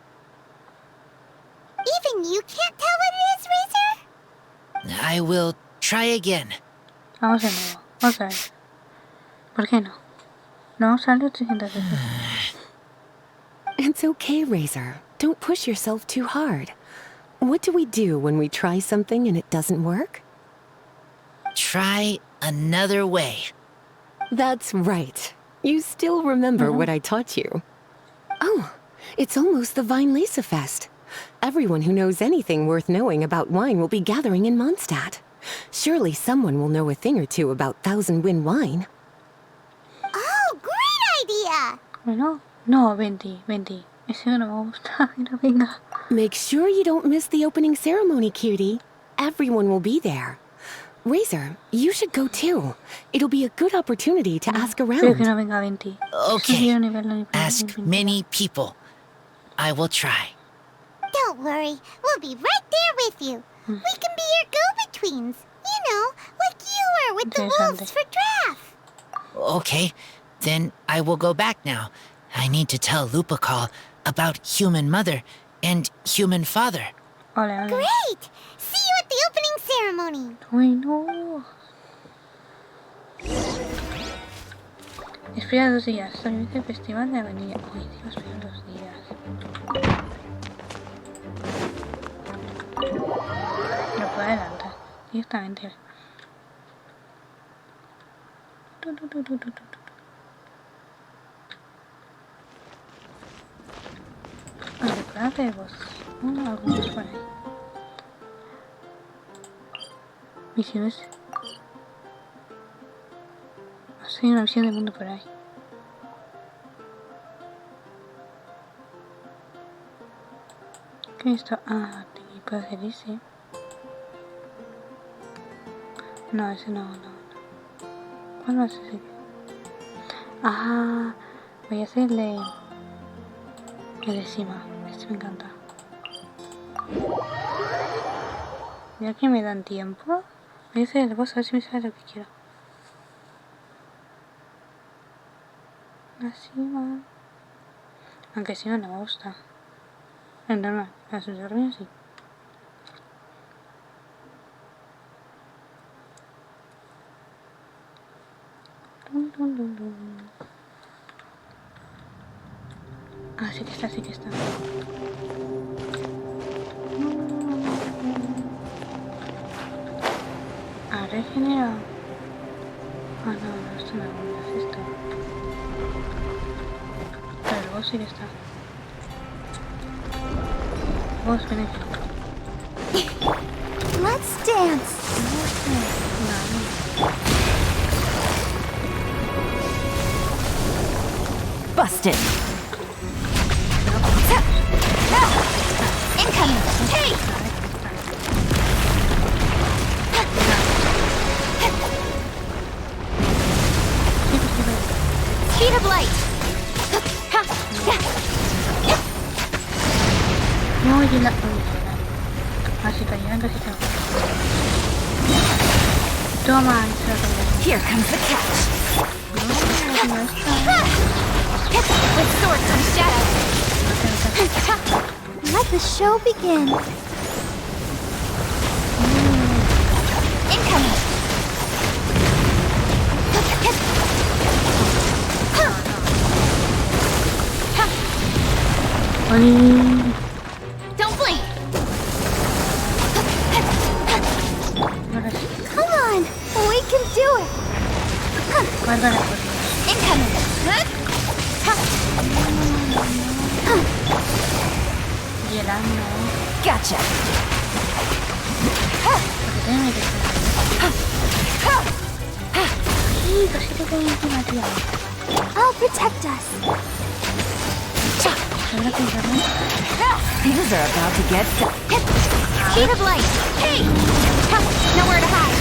S3: Even you can't tell what it is, Razor?
S10: I will try again.
S4: Vamos de nuevo. Otra vez. ¿Por qué no? No sale 800 veces.
S7: It's okay, Razor. Don't push yourself too hard. What do we do when we try something and it doesn't work?
S10: Try another way.
S7: That's right. You still remember what I taught you. Oh, it's almost the Vinelancer Fest. Everyone who knows anything worth knowing about wine will be gathering in Mondstadt. Surely someone will know a thing or two about Thousand Wind wine.
S3: Oh, great idea!
S4: Bueno, no, 20. Ese no me gusta. Mira, venga.
S7: Make sure you don't miss the opening ceremony, cutie. Everyone will be there. Razor, you should go too. It'll be a good opportunity to ask
S4: Pero que
S7: around.
S4: no venga 20.
S10: Okay.
S4: Quiero ni verlo ni
S10: Ask
S4: 20.
S10: many people. I will try.
S3: Don't worry, we'll be right there with you. We can be your go-betweens. You know, like you were with the wolves
S4: Interesante.
S3: for draft.
S10: Okay, then I will go back now. I need to tell Lupercal about human mother and human father.
S4: Ole.
S3: Great! See you at the opening ceremony.
S4: Uy, no. Espera 2 días. Soy el festival de avenida. Uy, Dios, espera 2 días. Lo puedo adelantar. Directamente. Recordemos. Algunos por ahí. Misiones. Hay una misión del mundo por ahí. ¿Qué es esto? Ah, puedo hacer ese. No, ese no. ¿Cuál va a ser ese? Ah, voy a hacerle el de encima. Este me encanta. Ya que me dan tiempo, voy a hacer el boss a ver si me sale lo que quiero. Así va. Aunque si no, no me gusta. Es normal, las subterráneas sí. Ah, sí que está. Ah, regenera. Ah, no, esto no es esto. Pero el boss sí que está. Boss, ven aquí.
S3: Let's dance.
S7: Busted!
S3: Incoming. Hey!
S4: la... Así que ya casi está. Toma,
S1: Here comes the catch.
S4: no está.
S1: With sword comes shadow.
S3: Let the show begin.
S1: Incoming. Don't blink.
S3: Come on, we can do it.
S1: Incoming. Gotcha.
S3: I'll protect us.
S1: Things are about to get speed of light. Hey! Nowhere to hide.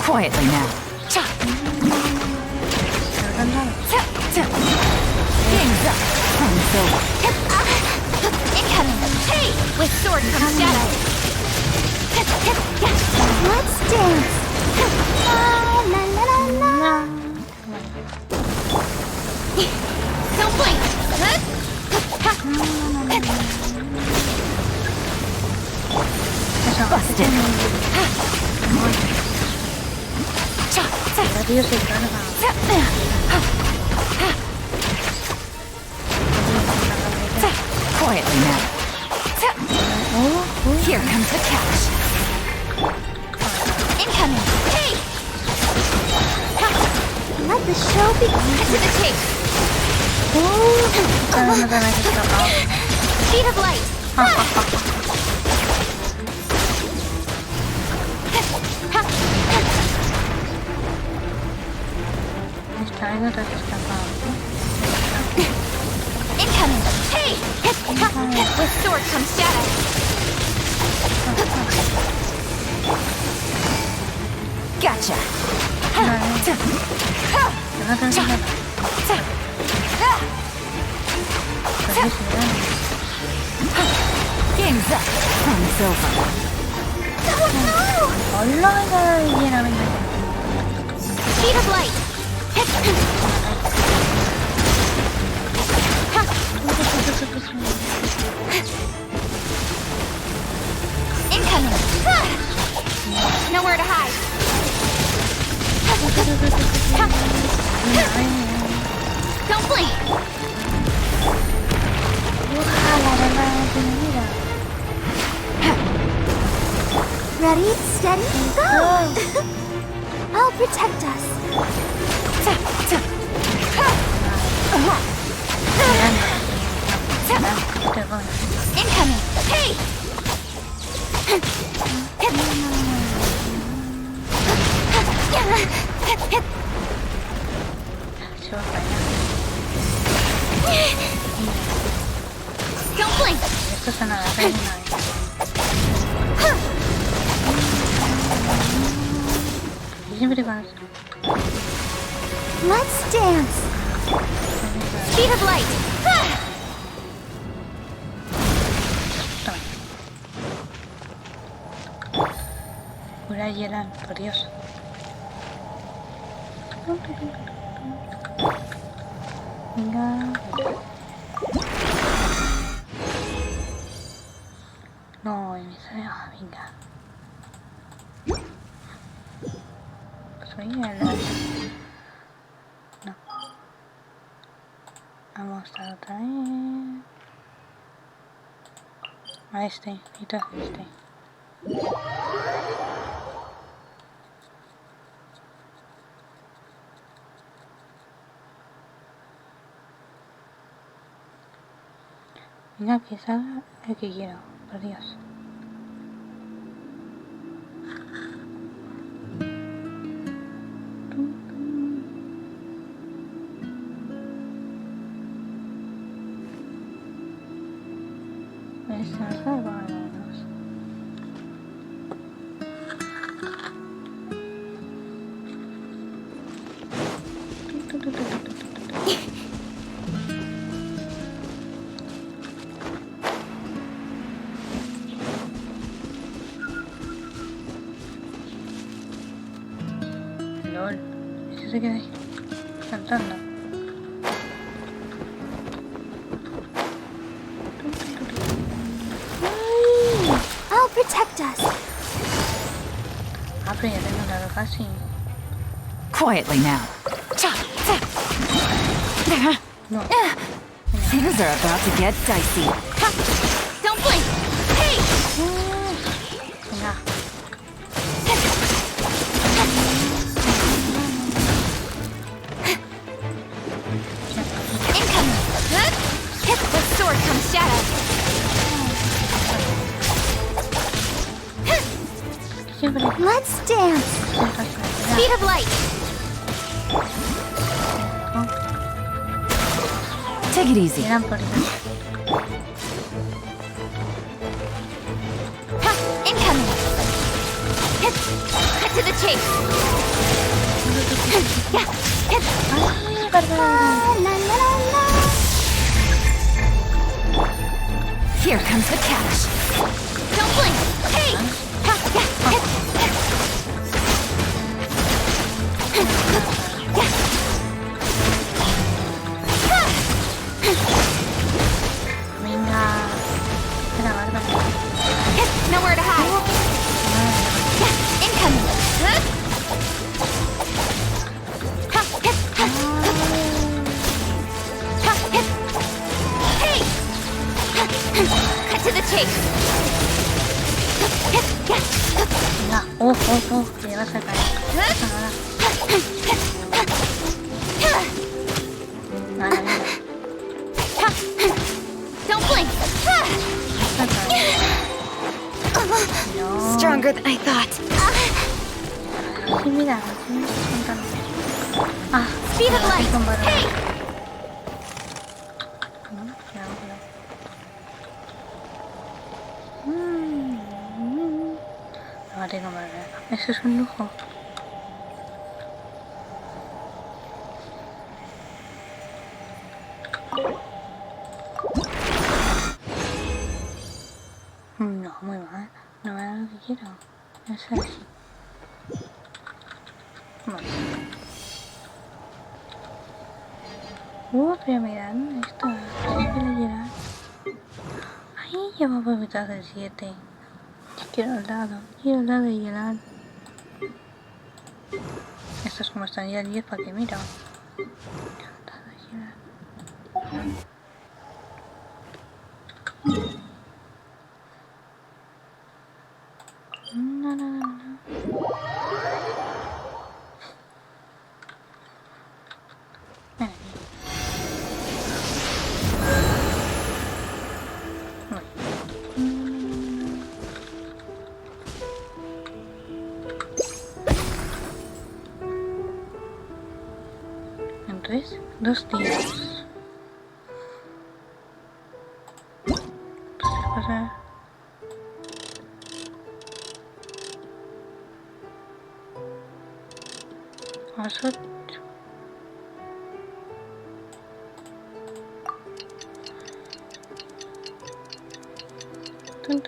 S1: Quietly now. Things up. Time's over. Incoming. Hey! With sword comes shadow.
S3: Let's dance. La la la la la.
S1: Don't blink. Busted. Quietly now. Here comes the catch. Incoming. Hey!
S3: Let the show begin.
S1: To the tape. Speed of light. Incoming. Hey! With sword comes shadow. Gotcha. Game's up. Time's over. Speed of light. Incoming. Nowhere to hide. Don't blink.
S3: Ready, steady, go! I'll protect us.
S1: Incoming. Hey! Don't blink.
S3: Let's dance.
S1: Speed of light.
S4: Pura hielan, por Dios. Venga. No, me sale. Venga. Soy el... No. Vamos a otra vez. A este, necesito este. Venga, que salga el que quiero, por Dios. LOL, ese se queda ahí cantando.
S1: I'll protect us.
S4: Ah, pero ya tengo la casi.
S11: Quietly now.
S4: No.
S11: Things are about to get dicey.
S1: Ha! Don't blink. Hey!
S4: Venga.
S1: Incoming. With sword comes shadow.
S4: Siempre.
S1: Let's dance. Speed of light.
S11: Take it easy.
S4: Eran por eso.
S1: Ha! Incoming. Cut to the chase. La, la, la, la.
S11: Here comes the catch.
S1: Don't blink. Hey! Ha!
S4: Venga. Espera, bárbaro.
S1: Nowhere to hide. Incoming. Hey! Cut to the chase.
S4: Venga. Que ya vas a caer. Nada, venga.
S1: Don't blink.
S4: No.
S11: Stronger than I thought.
S4: Sí, mira, sí me estás contando. Ah,
S1: Speed of light.
S4: con varón.
S1: Hey!
S4: No, cuidado. No tengo más nada. Eso es un lujo. No, muy mal. No me da lo que quiero. Eso es así. Bueno. Pero mirad esto. ¿Qué quiero llegar? Ay, lleva poquitas de 7. Quiero el dado y helado. Estos como están ya 10, ¿para qué miro? No. Ven aquí. En 3, 2 días. Pasar. A las 8. Tun.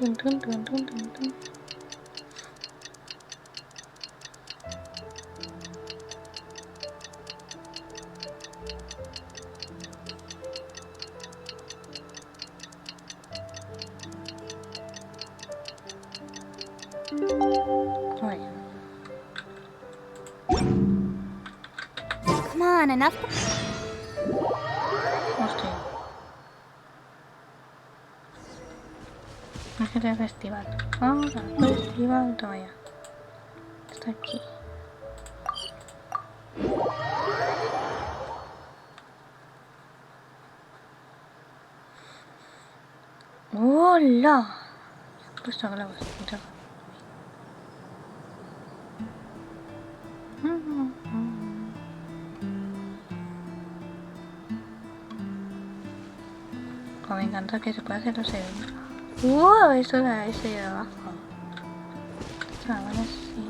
S1: Come on, enough.
S4: Hostia. Este festival. Ahora, festival, toma ya. Está aquí. ¡Hola! He puesto globos. Como me encanta que se puede hacer los eventos. Wow, eso era ese de abajo. Ahora sí.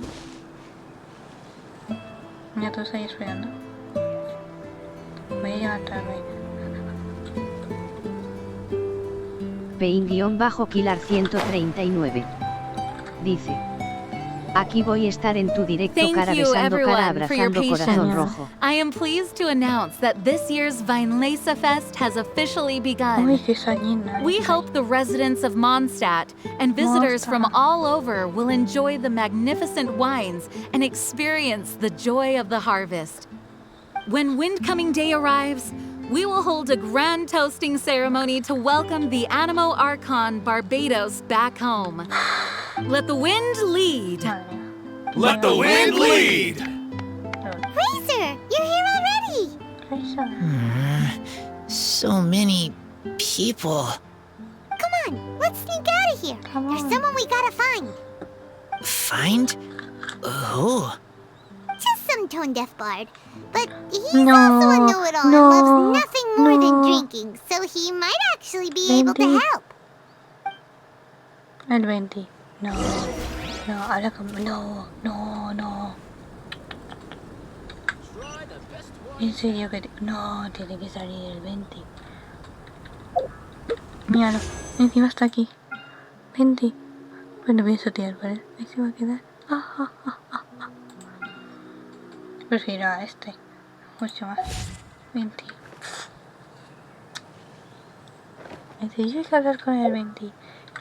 S4: Mira, todos ahí esperando. Voy a llegar tarde.
S5: Pain-Pilar139 dice: aquí voy a estar en tu directo,
S8: Thank
S5: cara
S8: you,
S5: besando, cara
S8: everyone, for your
S5: abrazando, corazón
S8: patience.
S5: rojo.
S8: I am pleased to announce that this year's Weinlese Fest has officially
S4: Uy,
S8: begun.
S4: qué salina.
S8: We hope the residents of Mondstadt and visitors from
S4: Mondstadt.
S8: all over will enjoy the magnificent wines and experience the joy of the harvest. When Windcoming Day arrives, we will hold a grand toasting ceremony to welcome the Animo Archon Barbados back home. Let the wind lead.
S9: Let the wind lead!
S3: Razor, you're here already!
S10: So many people.
S3: Come on, let's sneak out of here. There's someone we gotta find.
S10: Find? Who?
S3: Just some tone-deaf bard. But he's
S4: No,
S3: also a know-it-all
S4: no,
S3: and loves nothing more than
S4: no.
S3: drinking, so he might actually be able to
S4: Maybe.
S3: help.
S4: El 20. No. No, ahora como. No, no, no. En serio que. No, tiene que salir el 20. Míralo. Encima está aquí. 20. Bueno, pienso tirar, ¿vale? Ahí se va a quedar. Prefiero a este. Mucho más. 20. En serio hay que hablar con el 20.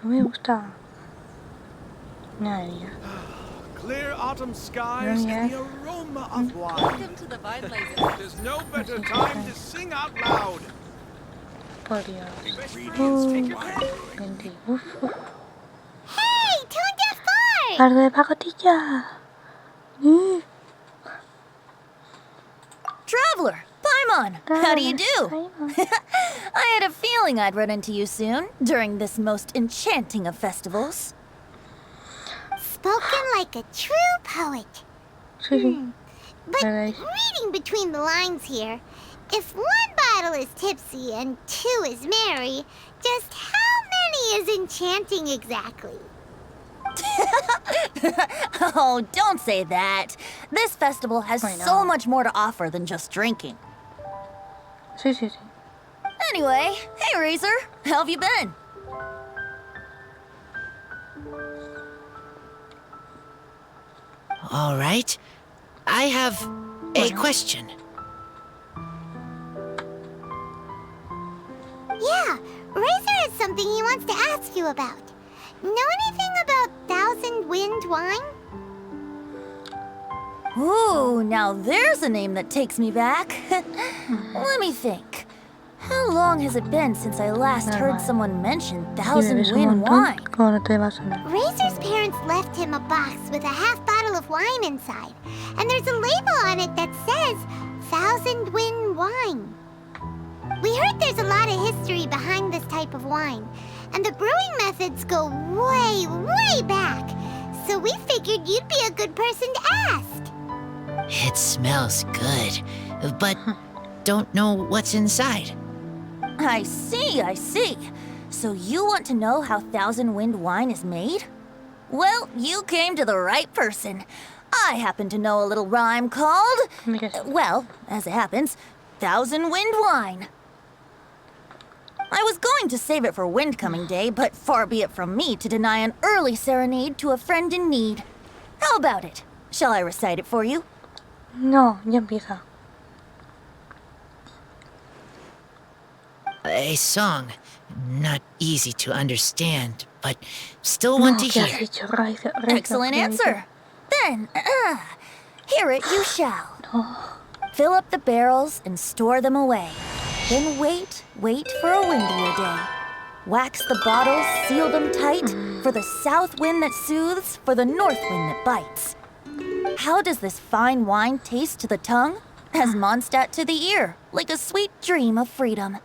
S4: No me gusta. Nada, ya.
S2: Clear autumn skies and the aroma of wine.
S8: Welcome to the Weinlese.
S2: There's no better time to sing out loud.
S4: Por Dios.
S2: Ingredients take your pick.
S4: 20. Uf, uf.
S3: Hey, tone-deaf bard!
S4: Largo de pacotilla.
S1: Traveler, Paimon, how do you do?
S4: Paimon.
S1: I had a feeling I'd run into you soon, during this most enchanting of festivals.
S3: Spoken like a true poet.
S4: Sí, sí.
S3: But
S4: Alright.
S3: reading between the lines here, if one bottle is tipsy and two is merry, just how many is enchanting exactly?
S1: Oh, don't say that. This festival has
S4: I know.
S1: so much more to offer than just drinking.
S4: Sí, sí, sí.
S1: Anyway, hey Razor, how have you been?
S10: All right. I have a question.
S3: Yeah, Razor has something he wants to ask you about. Know anything about Thousand Wind wine?
S1: Ooh, now there's a name that takes me back. Let me think. How long has it been since I last heard someone mention
S4: Si
S1: Thousand
S4: bebes un
S1: Wind
S4: montón,
S1: wine?
S4: ¿cómo no te va a sonar?
S3: Razor's parents left him a box with a half bottle of wine inside, and there's a label on it that says Thousand Wind wine. We heard there's a lot of history behind this type of wine, and the brewing methods go way, way back. So we figured you'd be a good person to ask.
S10: It smells good, but don't know what's inside.
S1: I see, I see. So you want to know how Thousand Wind wine is made? Well, you came to the right person. I happen to know a little rhyme called, well, as it happens, Thousand Wind wine. I was going to save it for Windcoming Day, but far be it from me to deny an early serenade to a friend in need. How about it? Shall I recite it for you?
S4: No, ya empieza.
S10: A song. Not easy to understand, but still want to
S4: ¿Qué has
S10: hear.
S4: dicho, Razor?
S1: Excellent answer. Then, hear it you shall. Fill up the barrels and store them away. Then wait for a windier day. Wax the bottles, seal them tight, for the south wind that soothes, for the north wind that bites. How does this fine wine taste to the tongue? As Mondstadt to the ear, like a sweet dream of freedom.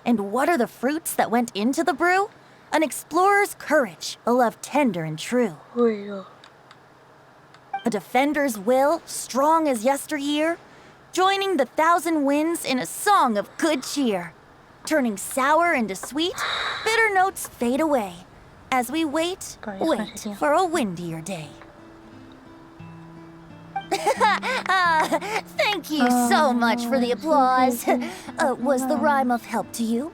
S1: And what are the fruits that went into the brew? An explorer's courage, a love tender and true. A defender's will, strong as yesteryear, joining the thousand winds in a song of good cheer. Turning sour into sweet, bitter notes fade away. as we wait for a windier day. Thank you so much for the applause. Was the rhyme of help to you?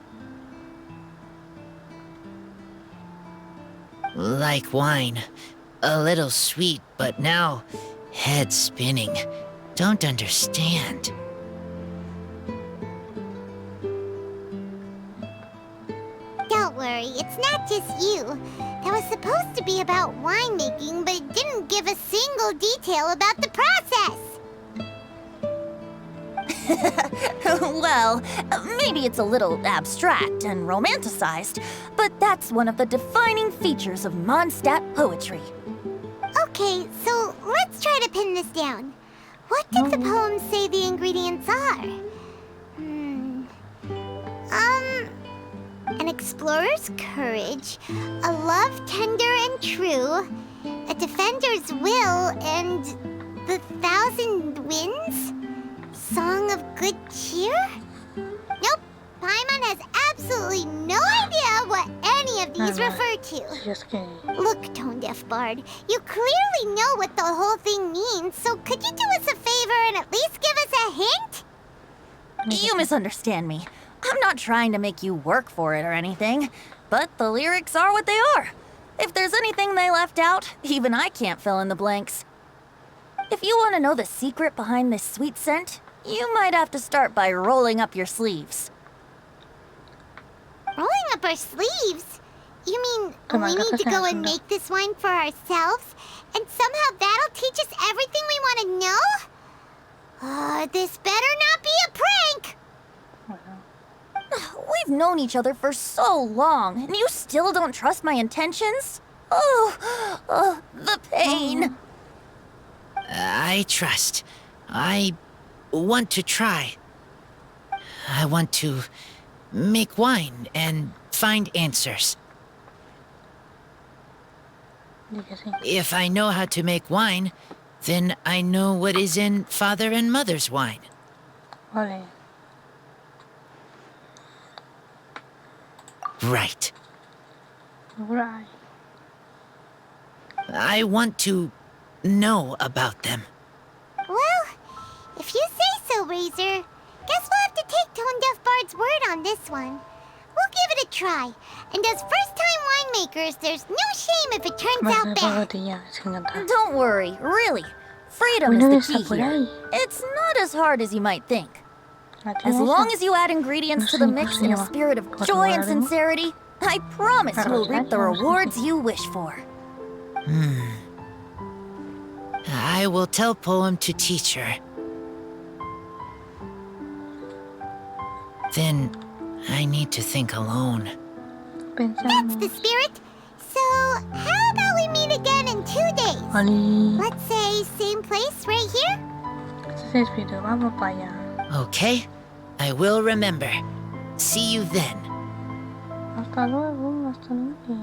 S10: Like wine. A little sweet, but now head spinning. Don't understand.
S3: Don't worry, it's not just you. That was supposed to be about winemaking, but it didn't give a single detail about the process.
S1: Well, maybe it's a little abstract and romanticized, but that's one of the defining features of Mondstadt poetry.
S3: Okay, so let's try to pin this down. What did the poem say the ingredients are? An explorer's courage, a love tender and true, a defender's will, and the 1,000 winds? Song of good cheer? Nope, Paimon has absolutely no idea what any of these refer to. Look, tone-deaf bard, you clearly know what the whole thing means, so could you do us a favor and at least give us a hint?
S1: You misunderstand me. I'm not trying to make you work for it or anything, but the lyrics are what they are. If there's anything they left out, even I can't fill in the blanks. If you want to know the secret behind this sweet scent, you might have to start by rolling up your sleeves.
S3: Rolling up our sleeves? You mean we need to go and make this wine for ourselves? And somehow that'll teach us everything we want to know? This better not be a prank!
S1: We've known each other for so long, and you still don't trust my intentions? Oh, the pain.
S10: I trust. I want to try. I want to make wine and find answers. If I know how to make wine, then I know what is in father and mother's wine. Right. I want to know about them.
S3: Well, if you say so, Razor, guess we'll have to take Tone Deaf Bard's word on this one. We'll give it a try. And as first-time winemakers, there's no shame if it turns out bad.
S1: Don't worry, really. Freedom is the key here. It's not as hard as you might think. As long as you add ingredients to the mix in a spirit of joy and sincerity, I promise you'll reap the rewards you wish for.
S10: I will tell Poem to teach her. Then I need to think alone.
S3: That's the spirit. So, how about we meet again in 2 days? Let's say same place right here?
S10: Okay, I will remember. See you then.
S4: Hasta luego, hasta luego.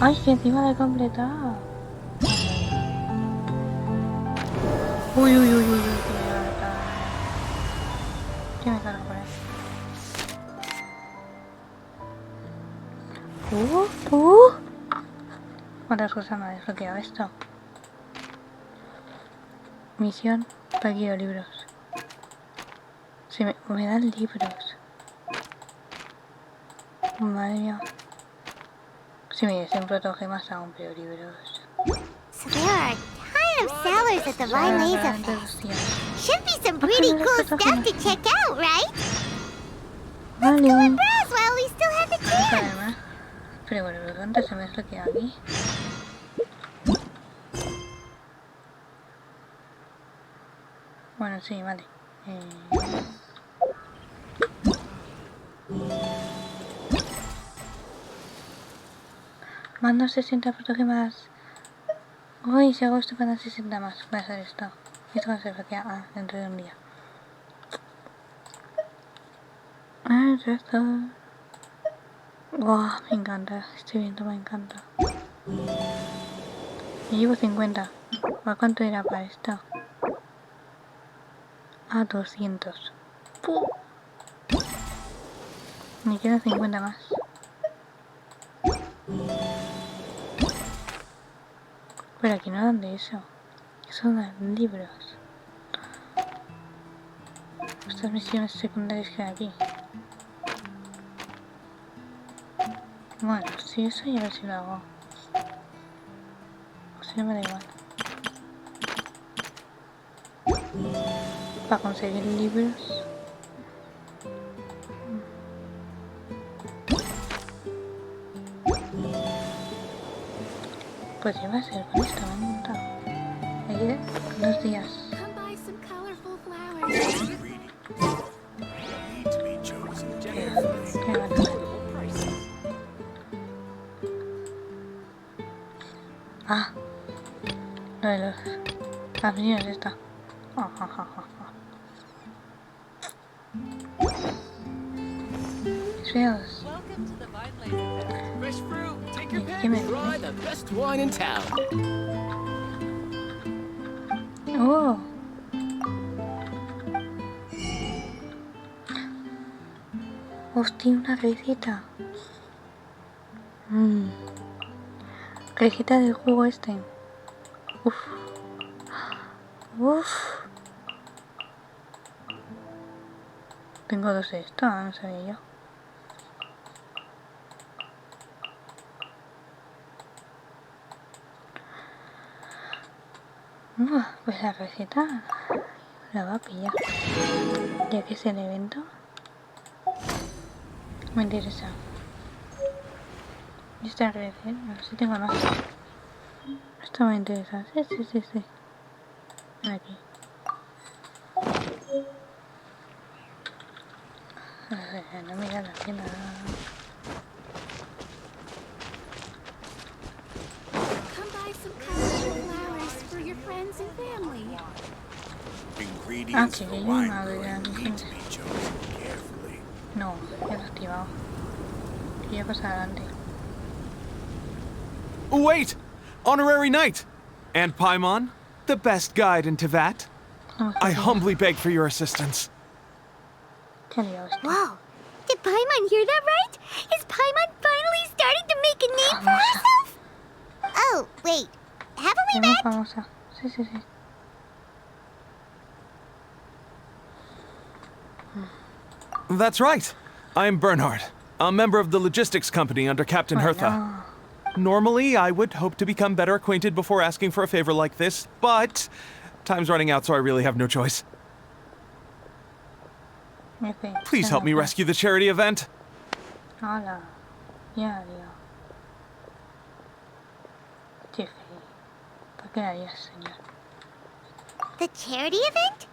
S4: Ay, que encima de completar. Uy, uy, uy, uy, uy, ¿qué me carga por ahí? ¿Cuántas cosas me ha desbloqueado esto? Misión, quiero libros. Me dan libros. Madre mía. Si me dicen protogemas aún peor libros.
S3: So there are a ton of sellers at the Violeza Fest. Should be some pretty cool stuff to check out, right? Let's go and browse while we still have the chance.
S4: Pero bueno, ¿dónde se me desbloquea aquí? Bueno, sí, vale. Mando 60 protogemas. Uy, si hago esto para 60 más. Voy a hacer esto. Esto va a ser bloqueado dentro de un día. Esto. Wow, me encanta. Este viento me encanta. Y llevo 50. ¿A cuánto era para esto? A 200. Me quedan 50 más. Pero aquí no dan de eso. Eso dan libros. Estas misiones secundarias que hay aquí. Bueno, si eso ya a ver si lo hago. O si no me da igual. Para conseguir libros. Pues ya va a ser con esto, me han montado. Me quedé 2 días. Qué ganas. Ah, lo de las misiones esta. Feos.
S12: Fresh fruit, take your
S4: ¿Qué me
S12: pick. Try the best wine in town.
S4: Oh. Hostia, una receta. Receta del juego este. Uf. Tengo 2 de esto, no sabía yo. Pues la receta la va a pillar. Ya que es el evento. Me interesa. Y esta receta, no sé si tengo más. Esto me interesa. Sí. Aquí. No me da la pena.
S13: Come buy some colorful flowers for your friends and family.
S2: Ingredients for wine
S4: madre
S2: brewing
S4: mía,
S2: need to be chosen carefully.
S4: No, ya lo he activado. Quiero pasar adelante.
S14: Wait! Honorary Knight! And Paimon, the best guide in Tevat. I humbly beg for your assistance.
S3: Wow! Did Paimon hear that right? Is Paimon finally starting to make a name for herself? Oh, wait. Haven't we met?
S4: Famosa. Sí.
S14: That's right. I'm Bernhard, a member of the logistics company under Captain Hertha. Normally, I would hope to become better acquainted before asking for a favor like this, but time's running out, so I really have no choice. Please help me rescue the charity event.
S4: Hola. Ya, Dios. Qué feo. ¿Por qué harías, señor?
S3: The charity event?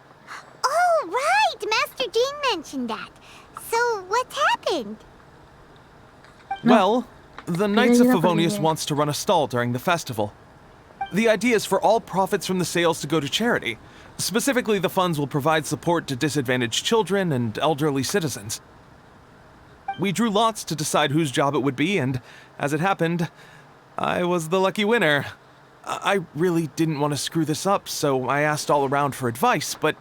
S3: Oh, right! Master Jean mentioned that. So, what's happened?
S14: Well, the Knights of Favonius wants to run a stall during the festival. The idea is for all profits from the sales to go to charity. Specifically, the funds will provide support to disadvantaged children and elderly citizens. We drew lots to decide whose job it would be, and as it happened, I was the lucky winner. I really didn't want to screw this up, so I asked all around for advice, but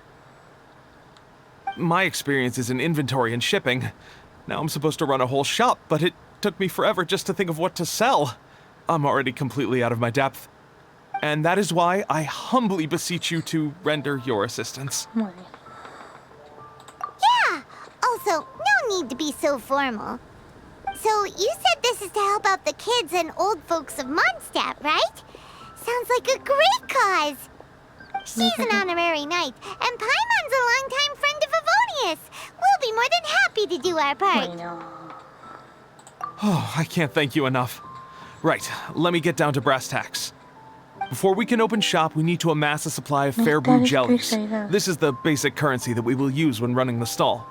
S14: my experience is in inventory and shipping. Now I'm supposed to run a whole shop, but it took me forever just to think of what to sell. I'm already completely out of my depth. And that is why I humbly beseech you to render your assistance.
S3: Yeah! Also, no need to be so formal. So, you said this is to help out the kids and old folks of Mondstadt, right? Sounds like a great cause! She's an honorary knight, and Paimon's a longtime friend of Favonius. We'll be more than happy to do our part.
S14: Oh, I can't thank you enough. Right, let me get down to brass tacks. Before we can open shop, we need to amass a supply of fair brew jellies. This is the basic currency that we will use when running the stall.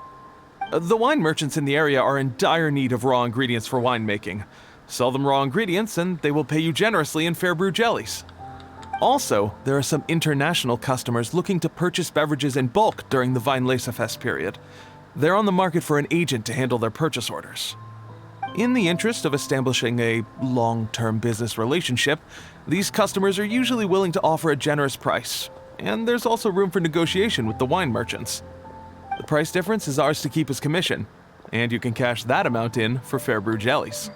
S14: The wine merchants in the area are in dire need of raw ingredients for winemaking. Sell them raw ingredients and they will pay you generously in fair brew jellies. Also, there are some international customers looking to purchase beverages in bulk during the Weinlesefest period. They're on the market for an agent to handle their purchase orders. In the interest of establishing a long-term business relationship, these customers are usually willing to offer a generous price, and there's also room for negotiation with the wine merchants. The price difference is ours to keep as commission, and you can cash that amount in for fair brew jellies.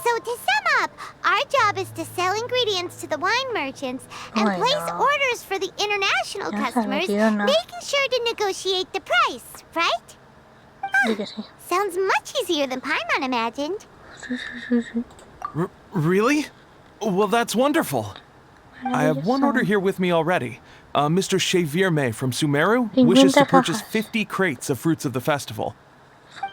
S3: So So to sum up, our job is to sell ingredients to the wine merchants and place orders for the international customers, making sure to negotiate the price, right? Sounds much easier than Paimon imagined.
S14: Really? Well, that's wonderful. I have one order here with me already. Mr. Chevirme from Sumeru wishes to purchase 50 crates of fruits of the festival.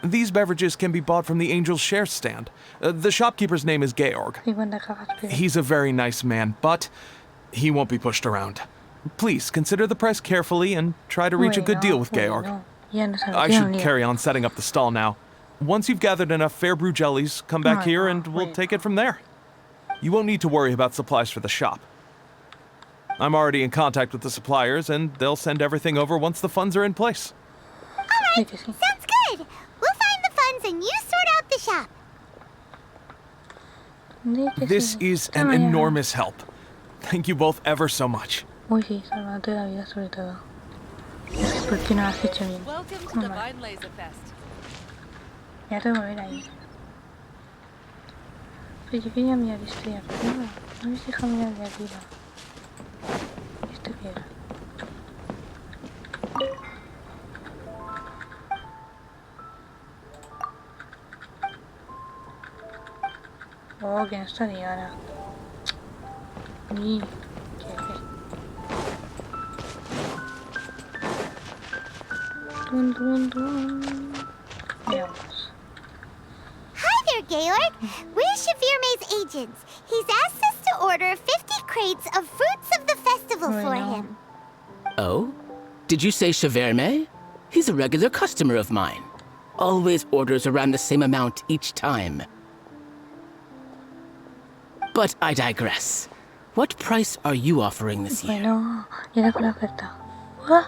S14: These beverages can be bought from the Angel's Share stand. The shopkeeper's name is Georg. He's a very nice man, but he won't be pushed around. Please consider the price carefully and try to reach a good deal with Georg. I should carry on setting up the stall now. Once you've gathered enough fair brew jellies, come back here and we'll take it from there. You won't need to worry about supplies for the shop. I'm already in contact with the suppliers, and they'll send everything over once the funds are in place.
S3: Alright, sounds good. We'll find the funds and you sort out the shop.
S14: This is an enormous help. Thank you both ever so much.
S4: Welcome to
S12: the Vine Laser Fest.
S4: Ya tengo que ver ahí. Pero yo quería mirar esto de arriba. No me deja mirar de arriba. ¿Esto qué era? Oh, que no está ni ahora. Ni. Dun, dun, dun. Veamos.
S3: Hi there, Georg. We're Chevirme's agents. He's asked us to order 50 crates of fruits of the festival for him.
S12: Oh? Did you say Chevirme? He's a regular customer of mine. Always orders around the same amount each time. But I digress. What price are you offering this year?
S4: Bueno, era con la oferta. ¿What?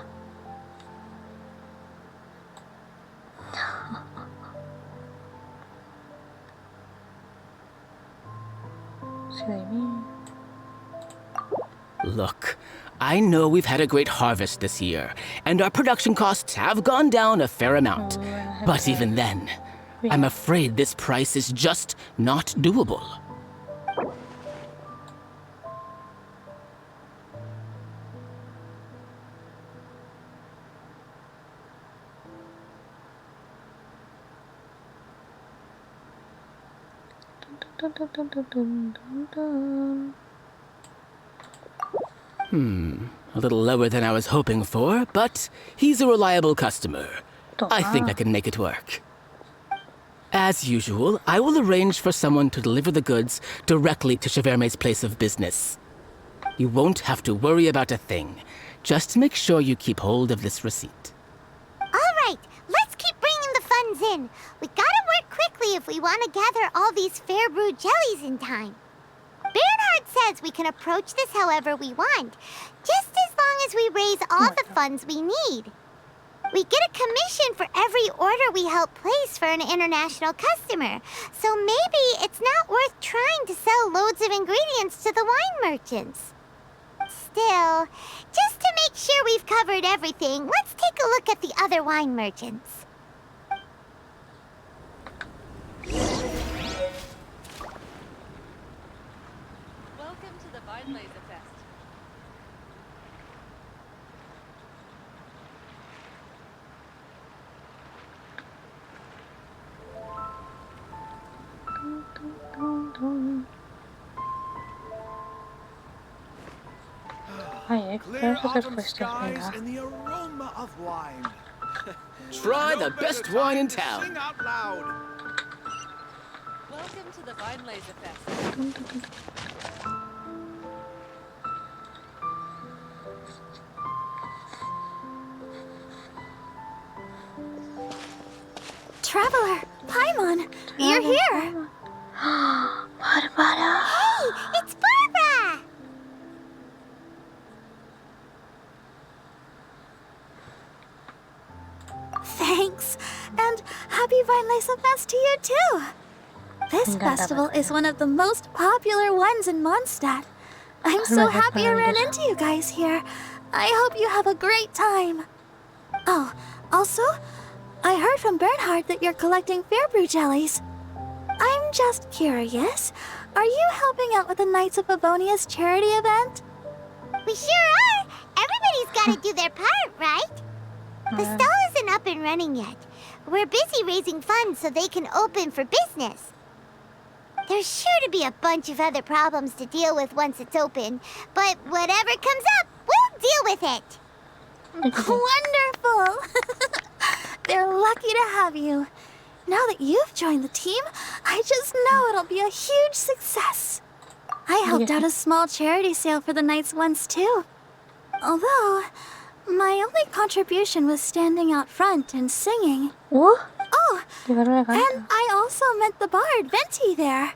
S12: Look, I know we've had a great harvest this year, and our production costs have gone down a fair amount. But even then, I'm afraid this price is just not doable. A little lower than I was hoping for, but he's a reliable customer. I think I can make it work. As usual, I will arrange for someone to deliver the goods directly to Chevirme's place of business. You won't have to worry about a thing. Just make sure you keep hold of this receipt.
S3: All right, let's keep bringing the funds in. We gotta work quickly if we want to gather all these fair brew jellies in time. Bernhard says we can approach this however we want, just as long as we raise all the funds we need. We get a commission for every order we help place for an international customer, so maybe it's not worth trying to sell loads of ingredients to the wine merchants. Still, just to make sure we've covered everything, let's take a look at the other wine merchants.
S12: Welcome to the Vine Laser Fest.
S2: Clear autumn skies and the aroma of wine.
S12: Try the best wine in town.
S2: Sing out loud.
S12: Welcome to the Vine Laser Fest.
S1: Traveler, Paimon, you're here.
S4: Barbara.
S3: Hey, it's Barbara!
S1: Thanks, and happy Vine Laser Fest to you too. This festival is one of the most popular ones in Mondstadt. I'm so happy I ran into you guys here. I hope you have a great time. Oh, also, I heard from Bernhard that you're collecting fair brew jellies. I'm just curious. Are you helping out with the Knights of Favonia's charity event?
S3: We sure are! Everybody's gotta do their part, right? The stall isn't up and running yet. We're busy raising funds so they can open for business. There's sure to be a bunch of other problems to deal with once it's open, but whatever comes up, we'll deal with it.
S1: Wonderful! They're lucky to have you. Now that you've joined the team, I just know it'll be a huge success. I helped out a small charity sale for the Knights once too. Although, my only contribution was standing out front and singing.
S4: Oh,
S1: and I also met the bard, Venti, there.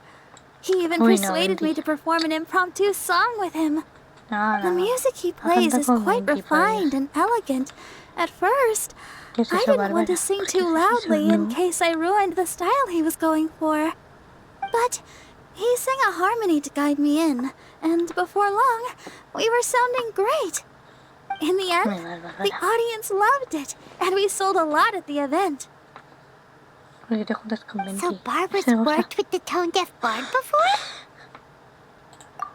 S1: He even persuaded me to perform an impromptu song with him. The music he plays is quite refined and elegant. At first, I didn't want to sing too loudly in case I ruined the style he was going for. But he sang a harmony to guide me in, and before long, we were sounding great. In the end, the audience loved it, and we sold a lot at the event.
S3: So Barbara's worked with the tone-deaf bard before?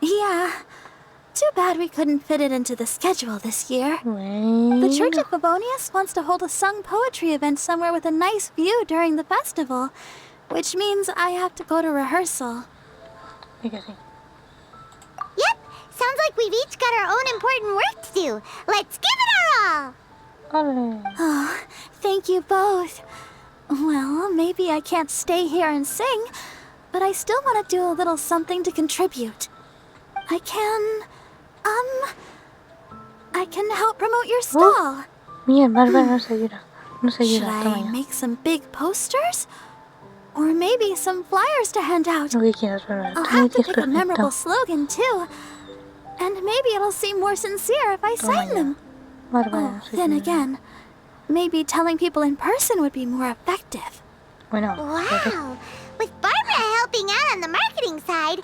S1: Yeah. Too bad we couldn't fit it into the schedule this year. The Church of Favonius wants to hold a sung poetry event somewhere with a nice view during the festival, which means I have to go to rehearsal.
S3: Yep, sounds like we've each got our own important work to do. Let's give it our all!
S1: Oh, thank you both. Well, maybe I can't stay here and sing, but I still want to do a little something to contribute. I can help promote your stall.
S4: Bien, Bárbara nos ayuda.
S1: Should I make some big posters? Or maybe some flyers to hand out? I'll have to pick a memorable slogan too. And maybe it'll seem more sincere if I sign them. Oh, then again, maybe telling people in person would be more effective.
S3: Wow! With Barbara helping out on the marketing side,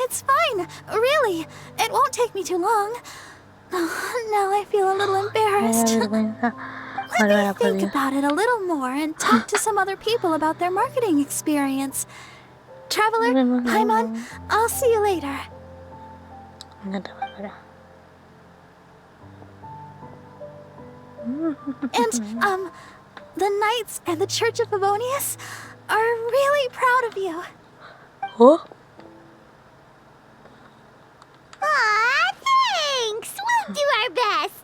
S1: It's fine, really. It won't take me too long. Oh, now I feel a little embarrassed. Let me think about it a little more and talk to some other people about their marketing experience. Traveler, Paimon, I'll see you later. And, the Knights and the Church of Favonius are really proud of you.
S4: Oh?
S3: Aw, thanks! We'll do our best.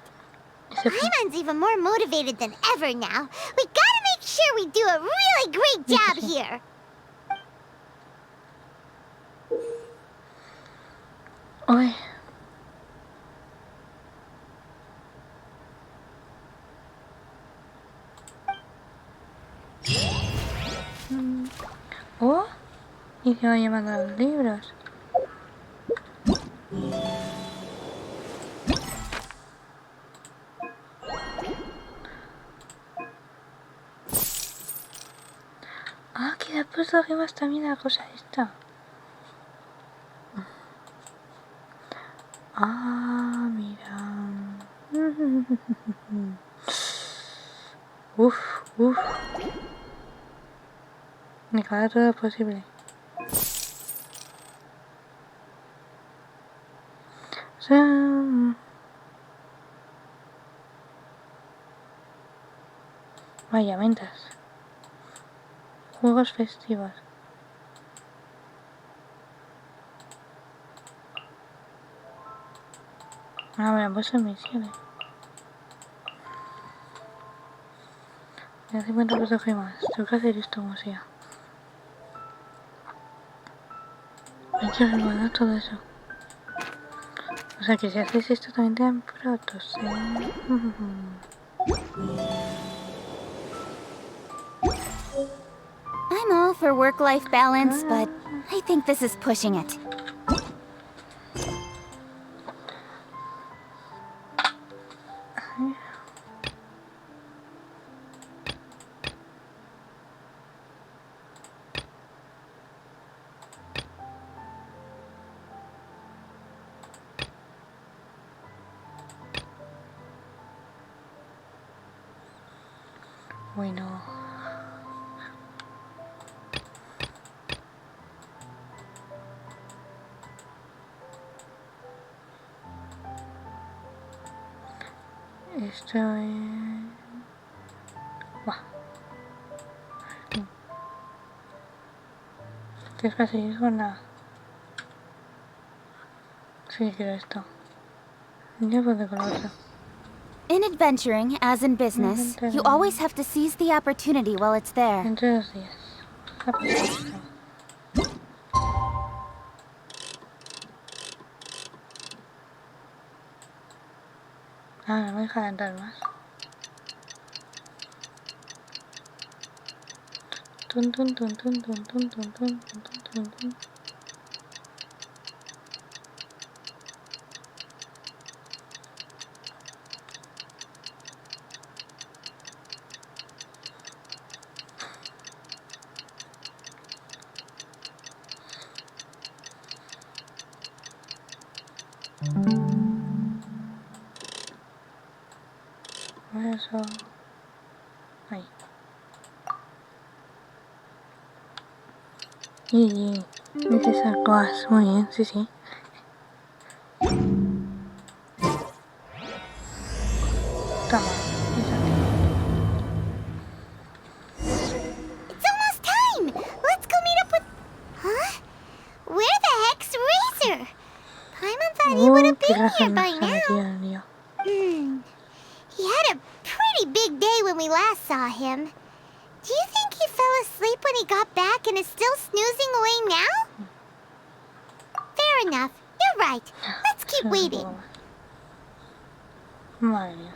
S3: Paimon's even more motivated than ever now. We gotta make sure we do a really great job here.
S4: Oi. Oh, y se va llevando los libros. Ah, que le ha puesto rimas también la cosa esta. Ah, mira. Uf, uf. Me caga todo lo posible. O sea... Vaya, ventas. Juegos festivos. Ah, me han puesto en misiones. Me hace 50 gemas. Tengo que hacer esto como sea. Hay que resguardar todo eso. O sea que si haces esto también te dan protos,
S11: I'm all for work-life balance, but I think this is pushing it.
S4: Bueno. Esto es... Buah. ¿Quieres que seguir con la...? Sí, quiero esto. Ya puedo con la otra.
S11: In adventuring, as in business, you always have to seize the opportunity while it's there.
S4: Entre 2 días. Ah, no me deja entrar más. Tun tun tun tun tun tun tun tun tun tun. Eso. Ahí. Y esas cosas. Muy bien, sí, sí. Toma.
S3: It's almost time! Let's go meet up with... Huh? Where the heck's Razor? Paimon thought he would have been here by now. He had a pretty big day when we last saw him. Do you think he fell asleep when he got back and is still snoozing away now? Fair enough. You're right. Let's keep waiting.
S4: Madre mía.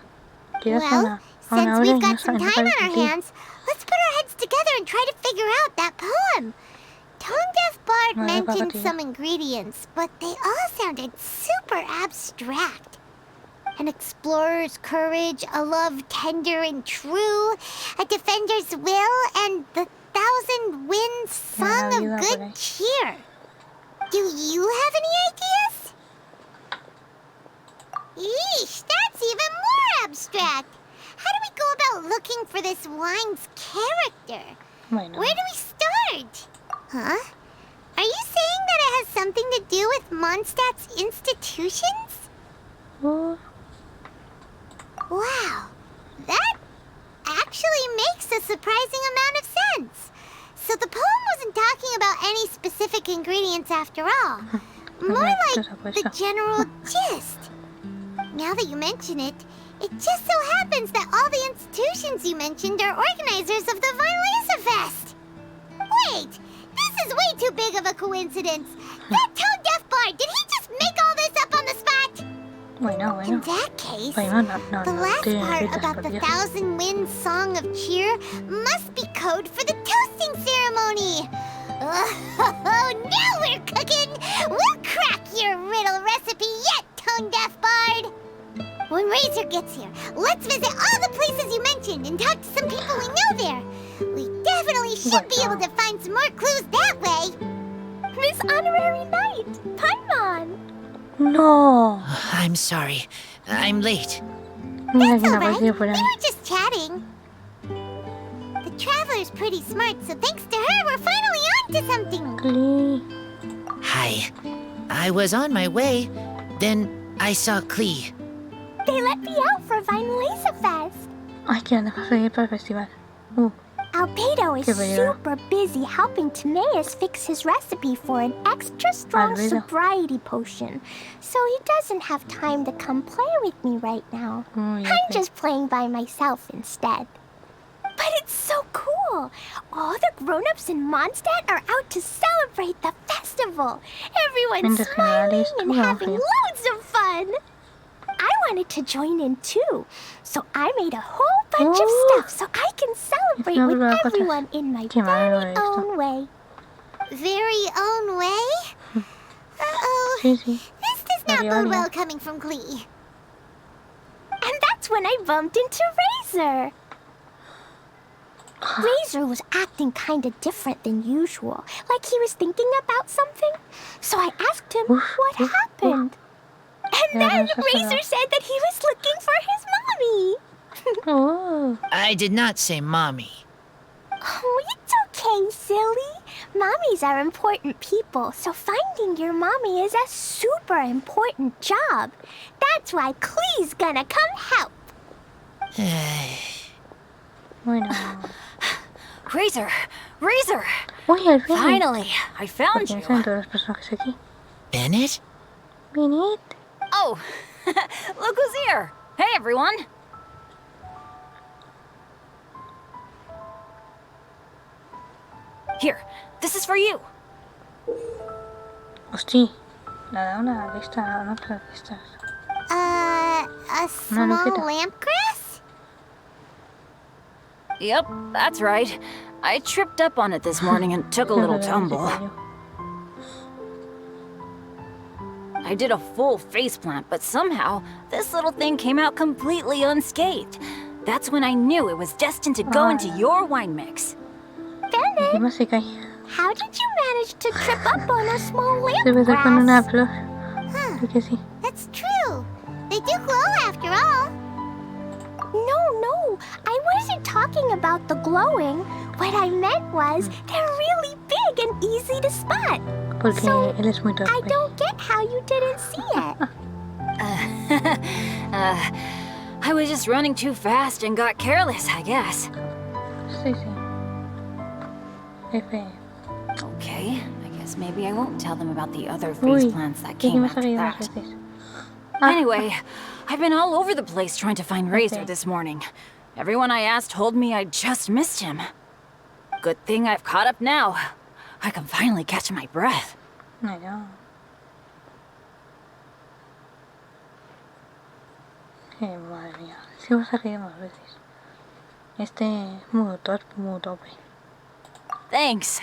S3: Well, since we've got some time on our hands, let's put our heads together and try to figure out that poem. Tone-deaf Bard mentioned some ingredients, but they all sounded super abstract. An explorer's courage, a love tender and true, a defender's will, and the 1,000 winds song of good cheer. Do you have any ideas? Yeesh, that's even more abstract. How do we go about looking for this wine's character? Where do we start? Huh? Are you saying that it has something to do with Mondstadt's institutions? Wow, that actually makes a surprising amount of sense. So the poem wasn't talking about any specific ingredients after all. More like the general gist. Now that you mention it, it just so happens that all the institutions you mentioned are organizers of the Violesa Fest. Wait, this is way too big of a coincidence. That tone-deaf bard, did he just make all this up on the spot? In that case, the last part about the 1,000 winds song of cheer must be code for the toasting ceremony. Oh, now we're cooking! We'll crack your riddle recipe yet, tone-deaf bard! When Razor gets here, let's visit all the places you mentioned and talk to some people we know there. We definitely should be able to find some more clues that way.
S13: Miss Honorary Knight, Paimon!
S4: No.
S10: I'm sorry. I'm late.
S3: That's alright. We were just chatting. The Traveler's pretty smart, so thanks to her, we're finally on to something.
S10: Hi. I was on my way. Then I saw Klee.
S13: They let me out for Violesa Fest.
S4: Ay, que anda para ir para el festival.
S13: Albedo is super busy helping Timaeus fix his recipe for an extra strong sobriety potion, so he doesn't have time to come play with me right now. I'm just playing by myself instead. But it's so cool! All the grown-ups in Mondstadt are out to celebrate the festival. Everyone's smiling and having loads of fun. I wanted to join in too, so I made a whole bunch of stuff so I can celebrate with everyone in my very own way.
S3: Very own way? Uh-oh. This does not bode well coming from Klee.
S13: And that's when I bumped into Razor. Razor was acting kinda different than usual, like he was thinking about something. So I asked him what happened. And then Razor said that he was looking for his mommy.
S10: I did not say mommy.
S13: Oh, it's okay, silly. Mommies are important people, so finding your mommy is a super important job. That's why Klee's gonna come help.
S4: Bueno.
S1: Razor! Razor!
S4: Uy, al fin.
S1: Finally, I found
S4: ¿Quién
S1: you.
S4: son todos los personajes aquí?
S10: Bennett?
S4: Bennett.
S1: Oh, look who's here. Hey, everyone. Here, this is for you.
S4: Hostia. Nada, una lista, una otra listas.
S3: A small lampgrass?
S1: Yep, that's right. I tripped up on it this morning and took a little tumble. I did a full faceplant, but somehow this little thing came out completely unscathed. That's when I knew it was destined to go into your wine mix.
S13: Bennett, how did you manage to trip up on a small
S4: Debe ser con una
S13: lampgrass?
S4: flor. Porque sí.
S3: That's true. They do glow after all.
S13: No, I wasn't talking about the glowing. What I meant was they're really big and easy to spot.
S4: Porque
S13: So,
S4: él es muy torpe.
S13: I don't get how you didn't see it.
S1: I was just running too fast and got careless, I guess.
S4: Sí, sí. F.
S1: Okay, I guess maybe I won't tell them about the other
S4: Uy,
S1: faceplants that
S4: ¿qué
S1: came
S4: me
S1: after
S4: salido dos
S1: that.
S4: veces?
S1: Anyway, I've been all over the place trying to find Razor this morning. Everyone I asked told me I just missed him. Good thing I've caught up now. I can finally catch my breath.
S4: I know. Madre mía. Sí vas a reír más veces. Este muy tope.
S1: Thanks.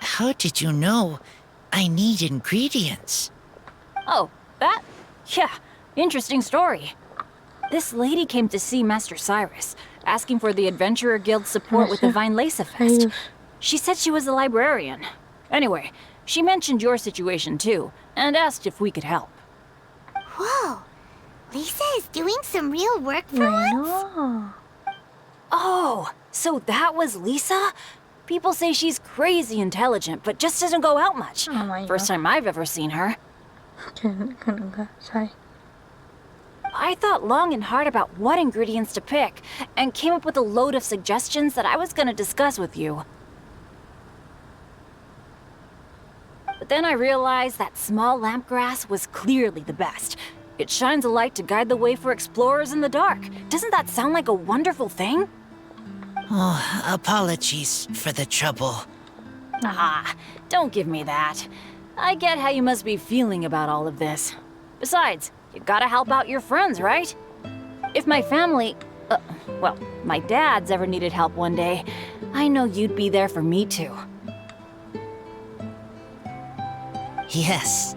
S10: How did you know I need ingredients?
S1: Oh, that? Yeah, interesting story. This lady came to see Master Cyrus, asking for the Adventurer Guild's support with the Vinelansa Fest. She said she was a librarian. Anyway, she mentioned your situation too, and asked if we could help.
S3: Whoa, Lisa is doing some real work for once?
S1: Oh, so that was Lisa? People say she's crazy intelligent, but just doesn't go out much.
S4: Oh my
S1: First
S4: God.
S1: time I've ever seen her. I thought long and hard about what ingredients to pick, and came up with a load of suggestions that I was gonna discuss with you. But then I realized that small lampgrass was clearly the best. It shines a light to guide the way for explorers in the dark. Doesn't that sound like a wonderful thing?
S10: Oh, apologies for the trouble.
S1: Ah, don't give me that. I get how you must be feeling about all of this. Besides, you gotta help out your friends, right? If my family, well, my dad's ever needed help one day, I know you'd be there for me too.
S10: Yes.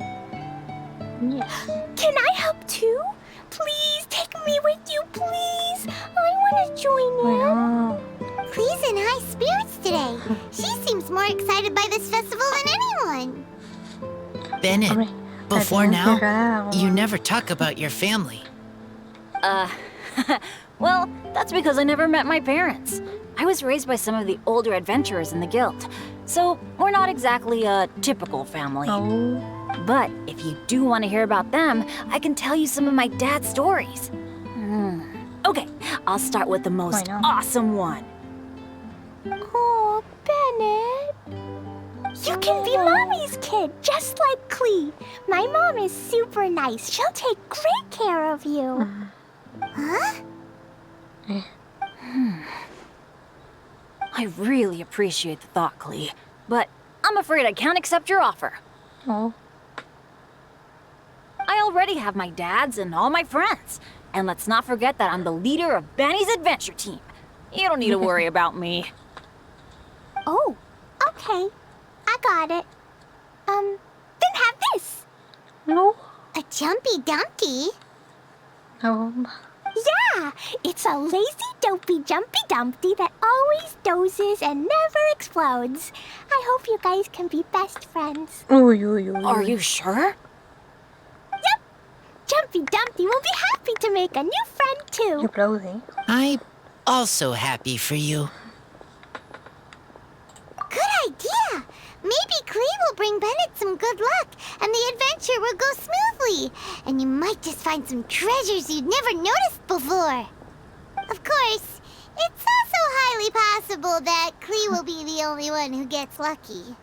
S13: Can I help too? Please take me with you, please. I want to join in.
S3: Clee's in high spirits today. She seems more excited by this festival than anyone.
S10: Bennett, before now, you never talk about your family.
S1: Well, that's because I never met my parents. I was raised by some of the older adventurers in the guild, so we're not exactly a typical family. But if you do want to hear about them, I can tell you some of my dad's stories. Okay, I'll start with the most awesome one.
S13: Oh, Bennett. You can be Mommy's kid, just like Clee. My mom is super nice. She'll take great care of you.
S3: Huh?
S1: I really appreciate the thought, Clee, but I'm afraid I can't accept your offer.
S4: Oh.
S1: I already have my dad's and all my friends. And let's not forget that I'm the leader of Benny's adventure team. You don't need to worry about me.
S13: Oh, okay. I got it. Then have this.
S4: No.
S3: A Jumpy Dumpty?
S4: Oh.
S13: Yeah, it's a lazy, dopey, jumpy dumpty that always dozes and never explodes. I hope you guys can be best friends.
S1: Are you sure?
S13: Yep. Jumpy Dumpty will be happy to make a new friend too.
S10: I'm also happy for you.
S3: Good idea. Maybe Clee will bring Bennett some good luck, and the adventure will go smoothly. And you might just find some treasures you'd never noticed before. Of course, it's also highly possible that Klee will be the only one who gets lucky.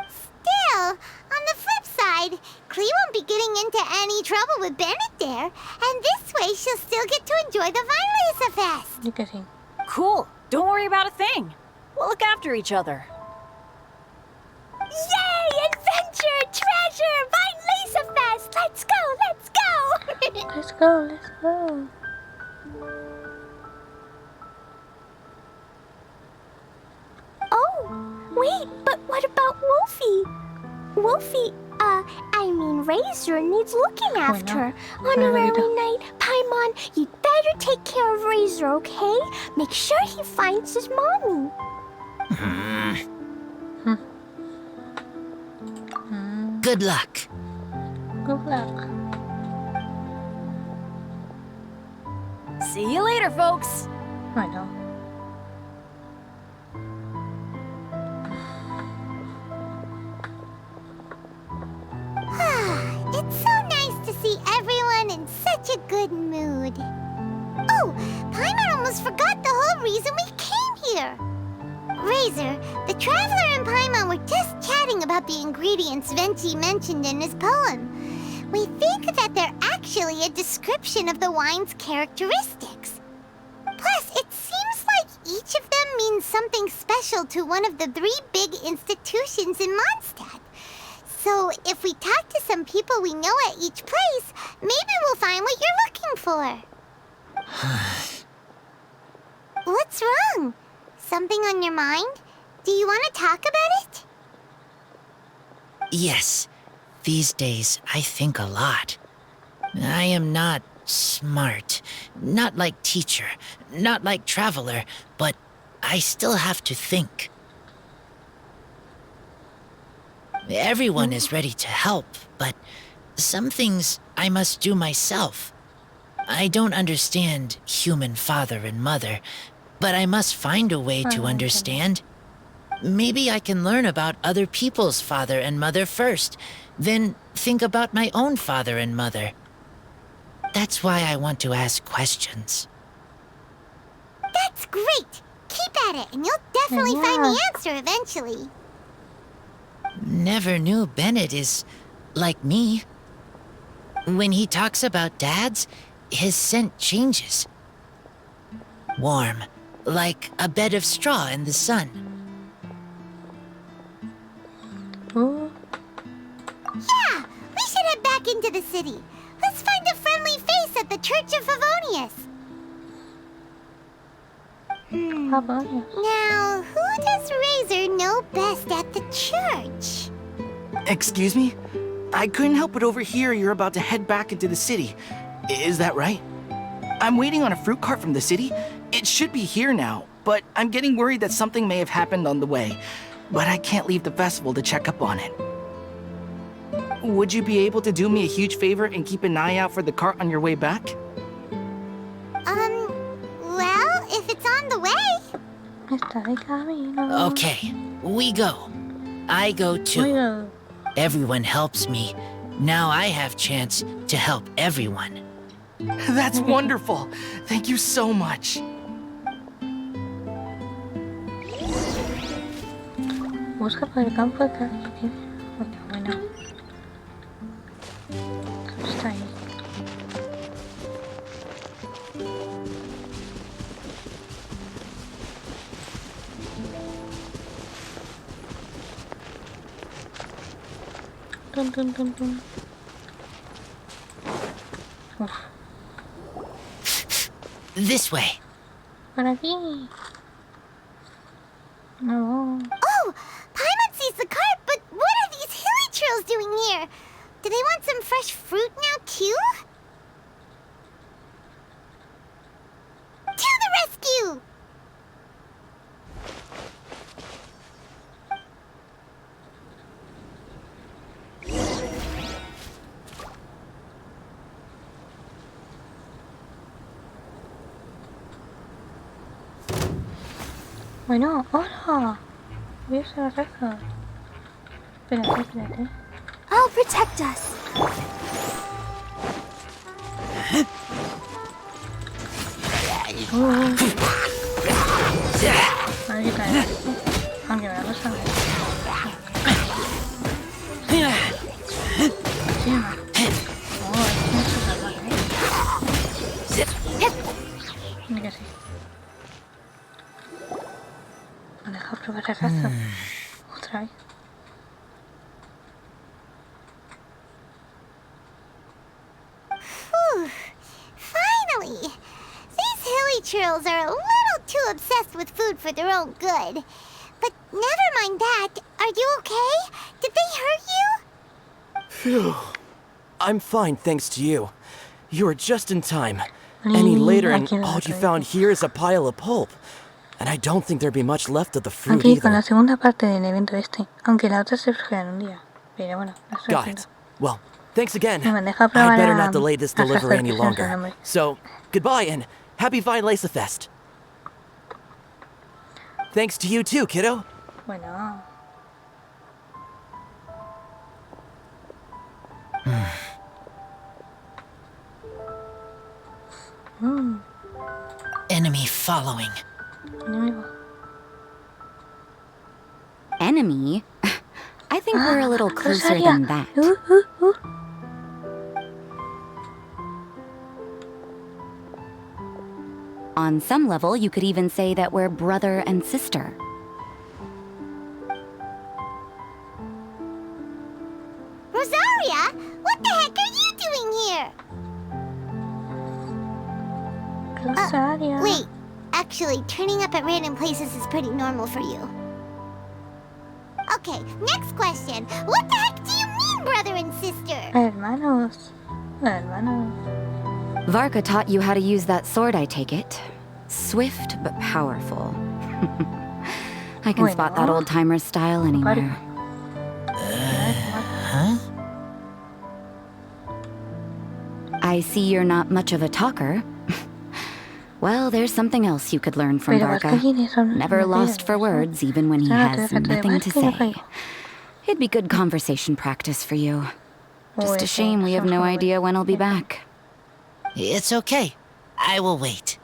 S3: Still, on the flip side, Klee won't be getting into any trouble with Bennett there, and this way she'll still get to enjoy the Vinelisa Fest.
S15: Cool. Don't worry about a thing. We'll look after each other.
S13: Yay! Adventure! Treasure! Vinelisa Fest! Let's go! Let's go!
S4: Let's go, let's go.
S13: Oh, wait, but what about Wolfie? Wolfie, Razor needs looking after. Honorary Knight, Paimon, you'd better take care of Razor, okay? Make sure he finds his mommy.
S10: Good luck.
S4: Good luck.
S15: See you later, folks.
S4: I know.
S3: It's so nice to see everyone in such a good mood. Oh, Paimon almost forgot the whole reason we came here. Razor, the Traveler and Paimon were just chatting about the ingredients Venti mentioned in his poem. We think that they're actually a description of the wine's characteristics. Plus, it seems like each of them means something special to one of the 3 big institutions in Mondstadt. So, if we talk to some people we know at each place, maybe we'll find what you're looking for. What's wrong? Something on your mind? Do you want to talk about it?
S10: Yes. These days, I think a lot. I am not smart. Not like teacher. Not like Traveler. But I still have to think. Everyone is ready to help, but some things I must do myself. I don't understand human father and mother, but I must find a way to understand. Maybe I can learn about other people's father and mother first, then think about my own father and mother. That's why I want to ask questions.
S3: That's great! Keep at it, and you'll definitely find the answer eventually.
S10: Never knew Bennett is like me. When he talks about dads, his scent changes. Warm, like a bed of straw in the sun.
S3: Yeah, we should head back into the city. Let's find a friendly face at the Church of Favonius. Now, who does Razor know best at the church?
S16: Excuse me? I couldn't help but overhear you're about to head back into the city. Is that right? I'm waiting on a fruit cart from the city. It should be here now, but I'm getting worried that something may have happened on the way. But I can't leave the festival to check up on it. Would you be able to do me a huge favor and keep an eye out for the cart on your way back?
S3: Well, if it's on the way.
S10: Okay, we go. I go too. Everyone helps me. Now I have chance to help everyone.
S16: That's wonderful. Thank you so much.
S4: Busca por el campo de cada... Bueno. Está ahí. Dun, dun, dun, dun. Uf.
S10: This way.
S4: Por aquí. No.
S3: Oh, Paimon sees the cart, but what are these hilly trails doing here? Do they want some fresh fruit now, too? To the rescue!
S4: Bueno, hola. Voy a usar la reja. Espérate.
S13: I'll protect us.
S4: Aquí está. Aunque me lo sabe. Ni que sí. Me deja probar la casa. Otra vez.
S3: Finally! These hilly churls are a little too obsessed with food for their own good. But never mind that. Are you okay? Did they hurt you?
S17: Phew. I'm fine, thanks to you. You were just in time. Any later and all you found here is a pile of pulp. And I don't think there'd be much left of the fruit
S4: Aquí con
S17: either.
S4: la segunda parte del evento este. Aunque la otra se surge en un día. Pero bueno, eso
S17: Got
S4: es
S17: it. Well, thanks again.
S4: Me deja
S17: I'd
S4: probar
S17: better not delay this
S4: las
S17: delivery any
S4: recetas,
S17: longer.
S4: hombre.
S17: So, goodbye and happy Violace Fest. Thanks to you too, kiddo.
S4: Bueno.
S10: Enemy following.
S18: Enemy? I think we're a little closer than that. On some level, you could even say that we're brother and sister.
S3: Rosaria, what the heck are you doing here?
S4: Rosaria.
S3: Wait, actually, turning up at random places is pretty normal for you. Okay, next question. What the heck do you mean, brother and sister?
S4: Hermanos. Hermanos.
S18: Varka taught you how to use that sword, I take it. Swift but powerful. I can spot that old-timer's style anywhere.
S10: Huh?
S18: I see you're not much of a talker. Well, there's something else you could learn from Varka. Never lost for words, even when he has nothing to say. It'd be good conversation practice for you. Just a shame we have no idea when he'll be back.
S10: It's okay. I will wait.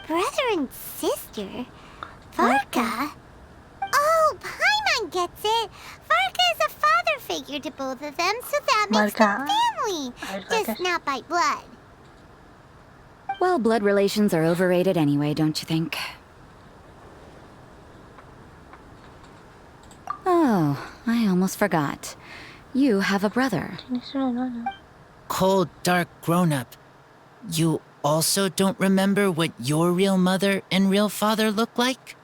S3: Brother and sister? Varka? Oh, Paimon gets it. Varka is a father figure to both of them, so that makes them family. Just not by blood.
S18: Well, blood relations are overrated anyway, don't you think? Oh, I almost forgot. You have a brother.
S10: Cold, dark grown-up. You also don't remember what your real mother and real father look like?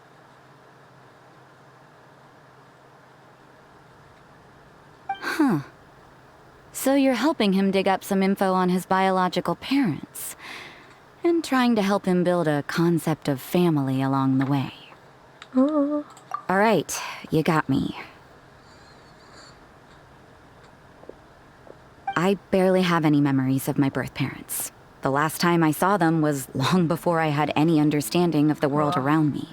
S18: Huh. So you're helping him dig up some info on his biological parents. And trying to help him build a concept of family along the way.
S4: Ooh.
S18: All right, you got me. I barely have any memories of my birth parents. The last time I saw them was long before I had any understanding of the world around me.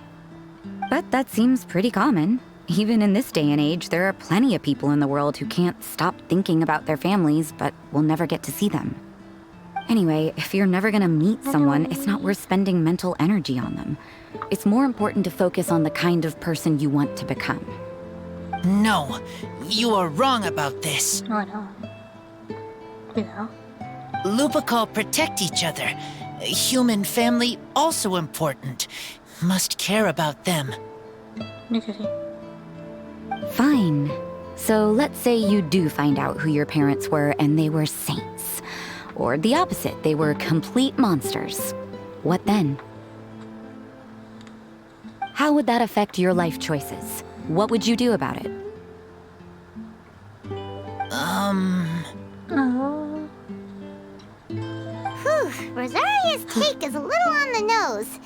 S18: But that seems pretty common. Even in this day and age, there are plenty of people in the world who can't stop thinking about their families, but will never get to see them. Anyway, if you're never gonna meet someone, it's not worth spending mental energy on them. It's more important to focus on the kind of person you want to become.
S10: No, you are wrong about this.
S4: Bueno. Cuidado.
S10: Lupacol protect each other. Human family also important. Must care about them.
S4: Ni que sí.
S18: Fine. So let's say you do find out who your parents were and they were saints. Or the opposite, they were complete monsters. What then? How would that affect your life choices? What would you do about it?
S3: Whew, Rosaria's take is a little on the nose.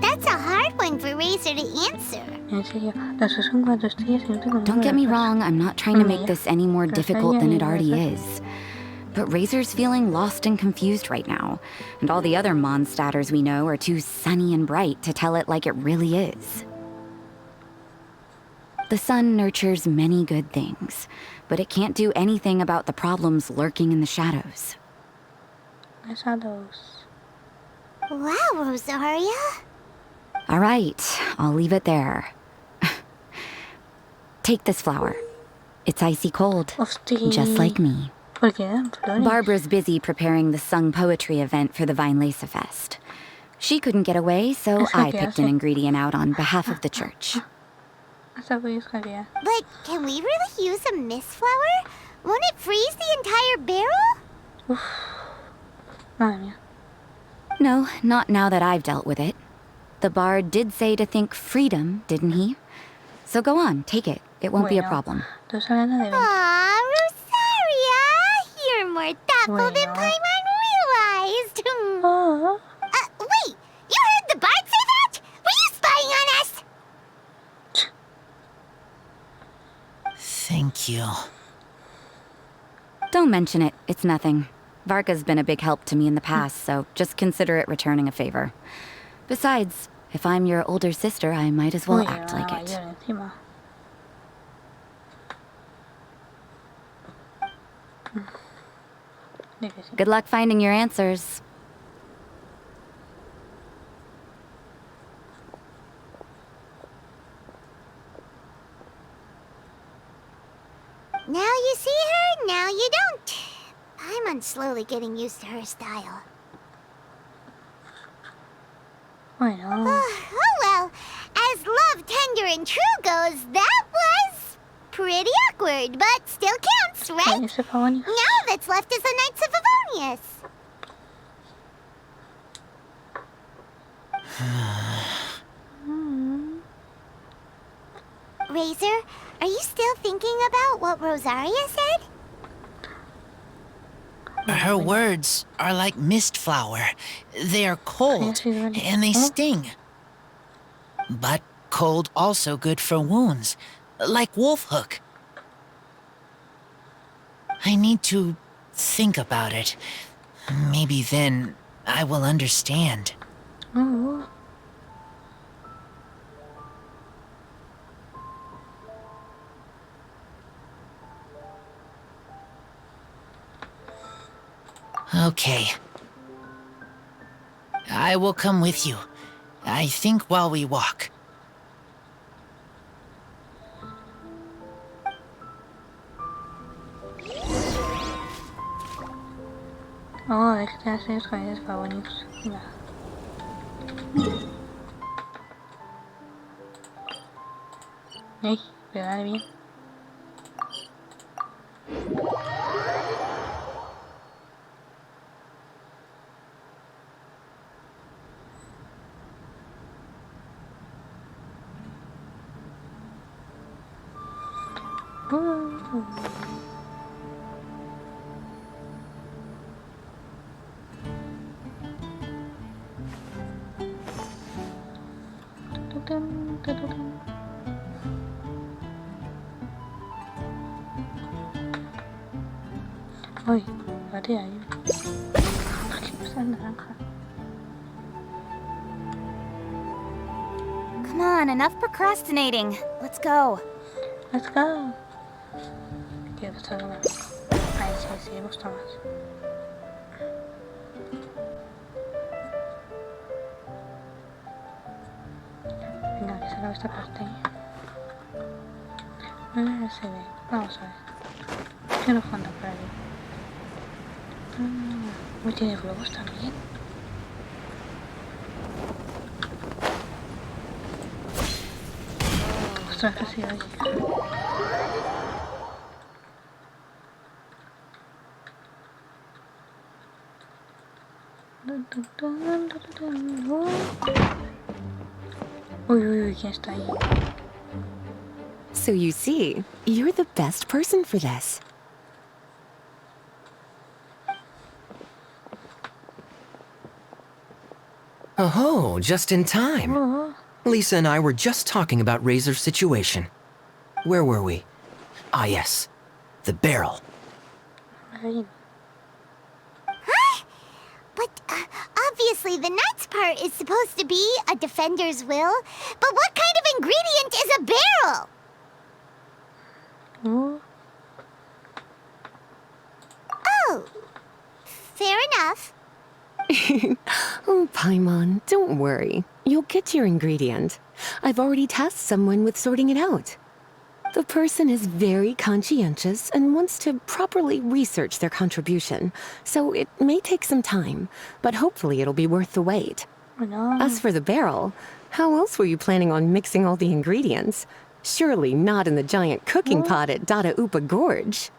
S3: That's a hard one for Razor to answer.
S4: En serio, las uso en cuanto estoy haciendo con
S18: Don't get me wrong, I'm not trying to make this any more difficult than it already is. But Razor's feeling lost and confused right now, and all the other Mondstadters we know are too sunny and bright to tell it like it really is. The sun nurtures many good things, but it can't do anything about the problems lurking in the shadows.
S4: The shadows.
S3: Wow, Rosaria.
S18: All right, I'll leave it there. Take this flower. It's icy cold, just like me. Barbara's busy preparing the sung poetry event for the Vienleisa Fest. She couldn't get away, so I picked an ingredient out on behalf of the church.
S3: But can we really use a mist flower? Won't it freeze the entire barrel?
S18: No, not now that I've dealt with it. The bard did say to think freedom, didn't he? So go on, take it. It won't be a problem.
S3: Aw, Rosaria! You're more thoughtful than Paimon realized. Wait! You heard the bard say that? Were you spying on us?
S10: Thank you.
S18: Don't mention it. It's nothing. Varka's been a big help to me in the past, so just consider it returning a favor. Besides, if I'm your older sister, I might as well act like it. Good luck finding your answers.
S3: Now you see her, now you don't. I'm slowly getting used to her style. Oh well, as love, tender, and true goes, that was pretty awkward, but still counts, right? Now that's left is the Knights of Favonius. Razor, are you still thinking about what Rosaria said?
S10: Her words are like mist flower. They are cold, and they sting. But cold also good for wounds, like wolfhook. I need to think about it. Maybe then I will understand. Okay. I will come with you. I think while we walk.
S4: Oh, es que te hace los colores favoritos. Mira. Ey, pegar bien. Uy, vale ahí. ¿Por qué usa naranja?
S11: Come on, enough procrastinating. Let's go.
S4: Let's go. Quiero que salga más. Ahí sí, sí, me gusta más. Venga, que se acabe esta parte. No se ve. Vamos a ver. ¿Qué nos falta por ahí? Uy, tiene globos también. Ostras, casi ahí. Uy, uy, uy, ¿quién está ahí?
S7: So you see, you're the best person for this.
S6: Oh, just in time. Lisa and I were just talking about Razor's situation. Where were we? Ah, yes. The barrel.
S3: Huh? But obviously the knight's part is supposed to be a defender's will. But what kind of ingredient is a barrel?
S7: Paimon, don't worry. You'll get your ingredient. I've already tasked someone with sorting it out. The person is very conscientious and wants to properly research their contribution, so it may take some time, but hopefully it'll be worth the wait. As for the barrel, how else were you planning on mixing all the ingredients? Surely not in the giant cooking pot at Dada Upa Gorge.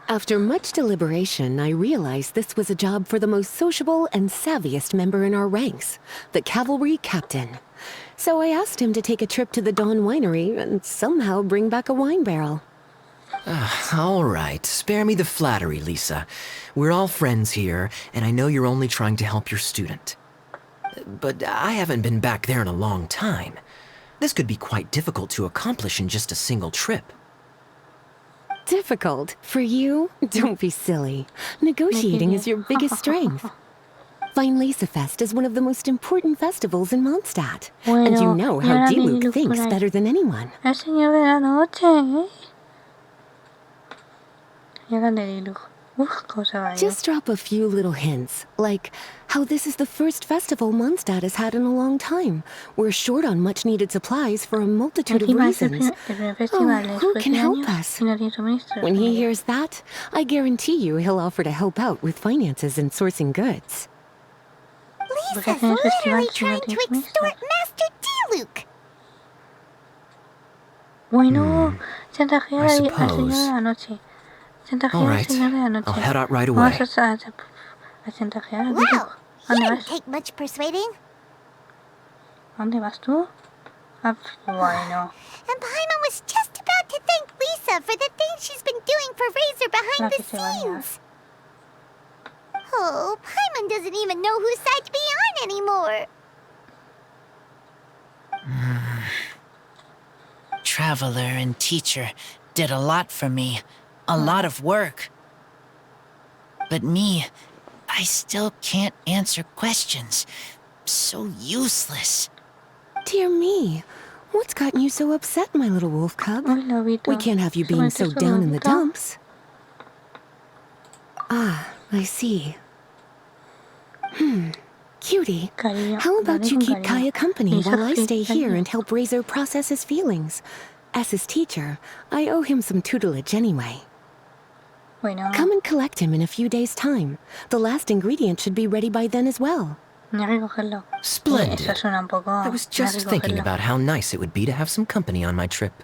S7: After much deliberation, I realized this was a job for the most sociable and savviest member in our ranks, the cavalry captain. So I asked him to take a trip to the Dawn Winery and somehow bring back a wine barrel.
S19: All right, spare me the flattery, Lisa. We're all friends here, and I know you're only trying to help your student. But I haven't been back there in a long time. This could be quite difficult to accomplish in just a single trip.
S7: Difficult? For you? Don't be silly. Negotiating is your biggest strength. Vinelasafest is one of the most important festivals in Mondstadt. And you know how Diluc thinks better than anyone.
S4: El señor de la noche.
S7: Just drop a few little hints, like how this is the first festival Mondstadt has had in a long time. We're short on much-needed supplies for a multitude of reasons. Oh, who can help us? When he hears that, I guarantee you he'll offer to help out with finances and sourcing goods.
S3: Lisa's literally trying to extort Master Diluc.
S4: Bueno, chantajea al señor de la noche.
S19: All right, I'll head out right away.
S3: Wow, he didn't take much persuading.
S4: ¿Dónde vas tú? Bueno.
S3: And Paimon was just about to thank Lisa for the things she's been doing for Razor behind the scenes. Oh, Paimon doesn't even know whose side to be on anymore.
S10: Traveler and teacher did a lot for me. A lot of work. But me, I still can't answer questions. So useless.
S7: Dear me, what's gotten you so upset, my little wolf cub? We can't have you being so down in the dumps. Ah, I see. Cutie, how about you keep Kaya company while I stay here and help Razor process his feelings? As his teacher, I owe him some tutelage anyway. Come and collect him in a few days' time. The last ingredient should be ready by then as well.
S19: Splendid. I was just thinking about how nice it would be to have some company on my trip.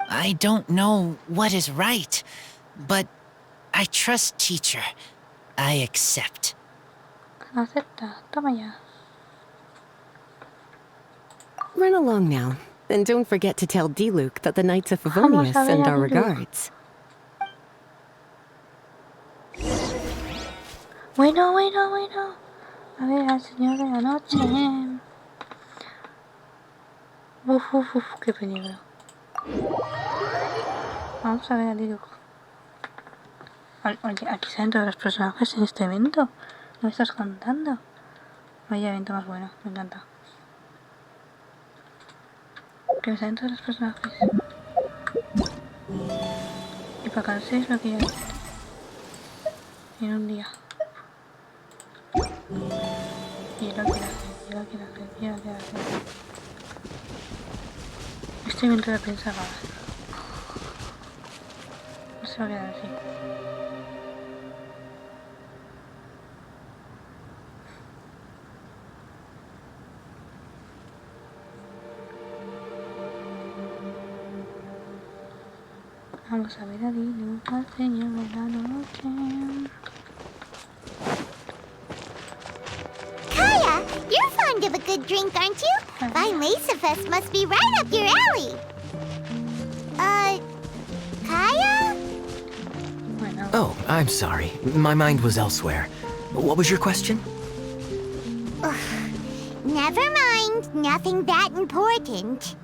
S10: I don't know what is right, but I trust teacher. I accept.
S7: Run along now, and don't forget to tell Diluc that the Knights of Favonius send our regards.
S4: Bueno. A ver, al señor de la noche. Uf, qué peligro. Vamos a ver a Diluc. Oye, aquí salen todos los personajes en este evento. ¿No me estás contando? Vaya evento más bueno, me encanta. Que me salen todos los personajes. Y para canséis lo que yo he visto. En un día. Y lo quiero hacer. Este evento de prensa rara. No se va a quedar así. Vamos a ver a Diluc, al señor de la noche.
S3: Kaya, you're fond of a good drink, aren't you? Vinelasafest must be right up your alley. Kaya?
S19: Oh, I'm sorry. My mind was elsewhere. What was your question?
S3: Ugh, never mind. Nothing that important.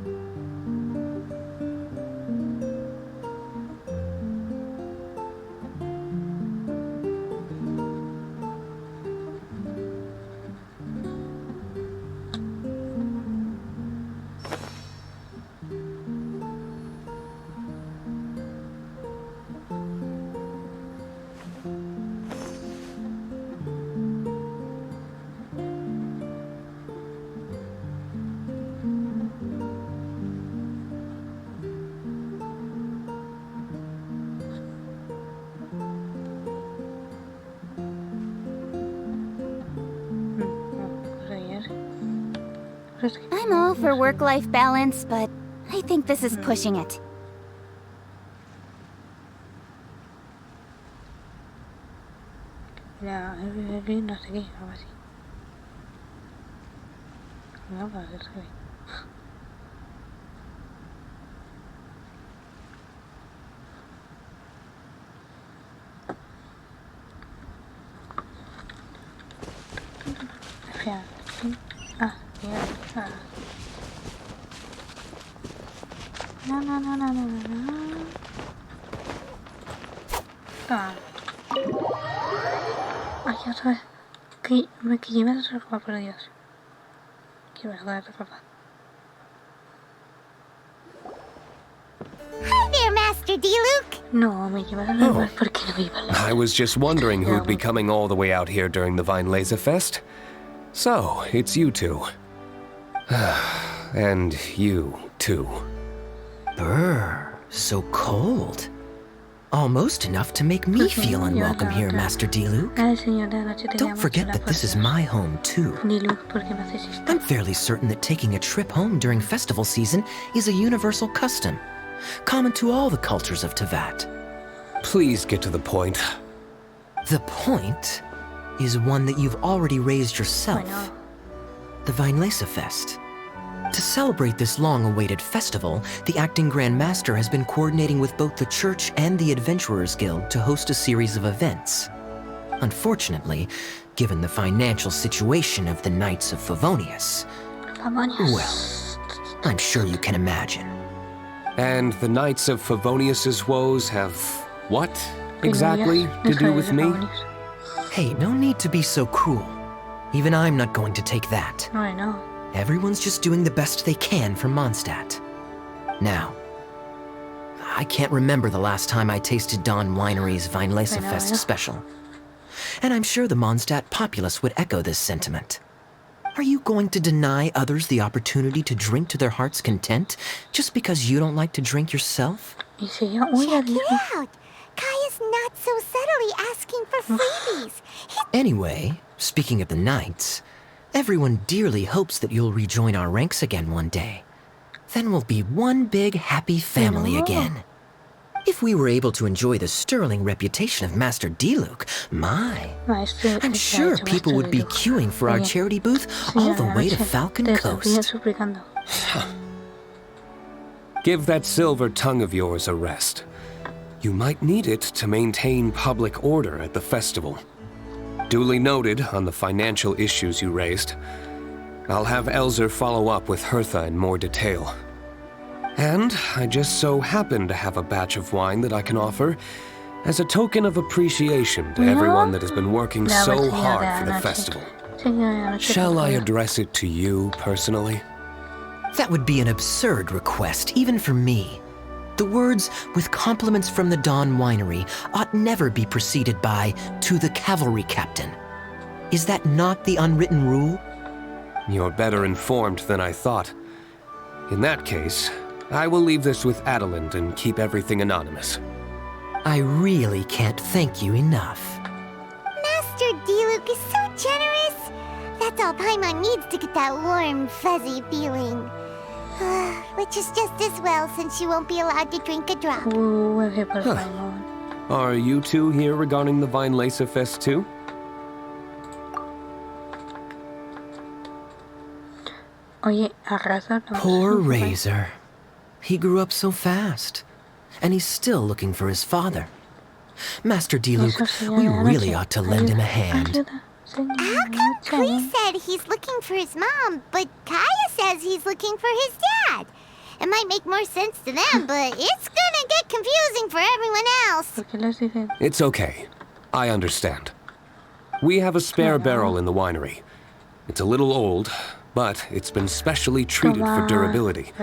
S11: I'm all for work-life balance, but I think this is pushing it.
S4: Ya, no sé qué, algo así. No, para ver qué. Ay, otra vez. Que llevas a ropa, por Dios. Que verdad, ropa.
S3: Hi there, Master D-Luke.
S4: No, me llevas a ropa. ¿Por qué no me llevas?
S20: I was just wondering who'd be coming all the way out here during the Weinlese Fest. So, it's you two. And you, too.
S19: Brr, so cold. Almost enough to make me feel unwelcome here, Master D-Luke. Don't forget that this is my home, too. I'm fairly certain that taking a trip home during festival season is a universal custom, common to all the cultures of Teyvat.
S20: Please get to the point.
S19: The point is one that you've already raised yourself. The Weinlese Fest. To celebrate this long-awaited festival, the Acting Grand Master has been coordinating with both the Church and the Adventurers Guild to host a series of events. Unfortunately, given the financial situation of the Knights of Favonius, well, I'm sure you can imagine.
S20: And the Knights of Favonius's woes have what exactly to do with me?
S19: Hey, no need to be so cruel. Even I'm not going to take that.
S4: I know.
S19: Everyone's just doing the best they can for Mondstadt. Now, I can't remember the last time I tasted Dawn Winery's Weinlese Fest special. And I'm sure the Mondstadt populace would echo this sentiment. Are you going to deny others the opportunity to drink to their heart's content just because you don't like to drink yourself?
S3: Check it out! Kai is not so subtly asking for freebies.
S19: Anyway, speaking of the Knights, everyone dearly hopes that you'll rejoin our ranks again one day. Then we'll be one big happy family again. If we were able to enjoy the sterling reputation of Master D-Luke, I'm sure people would be queuing for our charity booth all the way to Falcon Coast.
S20: Give that silver tongue of yours a rest. You might need it to maintain public order at the festival. Duly noted on the financial issues you raised. I'll have Elzer follow up with Hertha in more detail. And I just so happen to have a batch of wine that I can offer as a token of appreciation to everyone that has been working so hard for the festival. Shall I address it to you personally?
S19: That would be an absurd request, even for me. The words, with compliments from the Dawn Winery, ought never be preceded by, to the cavalry captain. Is that not the unwritten rule?
S20: You're better informed than I thought. In that case, I will leave this with Adelind and keep everything anonymous.
S19: I really can't thank you enough.
S3: Master D-Luke is so generous. That's all Paimon needs to get that warm, fuzzy feeling. Which is just as well, since you won't be allowed to drink a drop.
S20: Are you two here regarding the Weinlese Fest too?
S19: Poor Razor. He grew up so fast, and he's still looking for his father. Master D-Luke, we really ought to lend him a hand.
S3: How come Klee said he's looking for his mom, but Kaya says he's looking for his dad? It might make more sense to them, but it's gonna get confusing for everyone else.
S20: It's okay. I understand. We have a spare barrel in the winery. It's a little old, but it's been specially treated for durability.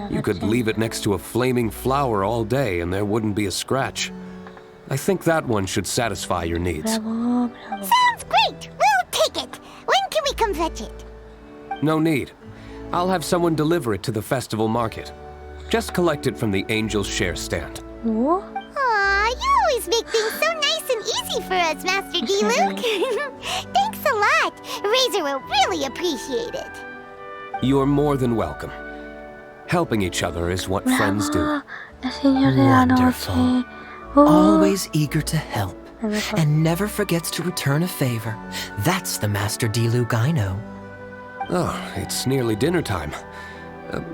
S20: You could leave it next to a flaming flower all day and there wouldn't be a scratch. I think that one should satisfy your needs.
S3: Sounds great! We'll take it! When can we come fetch it?
S20: No need. I'll have someone deliver it to the festival market. Just collect it from the Angel's Share stand.
S3: Aw, you always make things so nice and easy for us, Master D-Luke. Thanks a lot. Razor will really appreciate it.
S20: You're more than welcome. Helping each other is what friends do.
S19: Wonderful. Always eager to help, and never forgets to return a favor. That's the Master Diluc I know.
S20: Oh, it's nearly dinner time.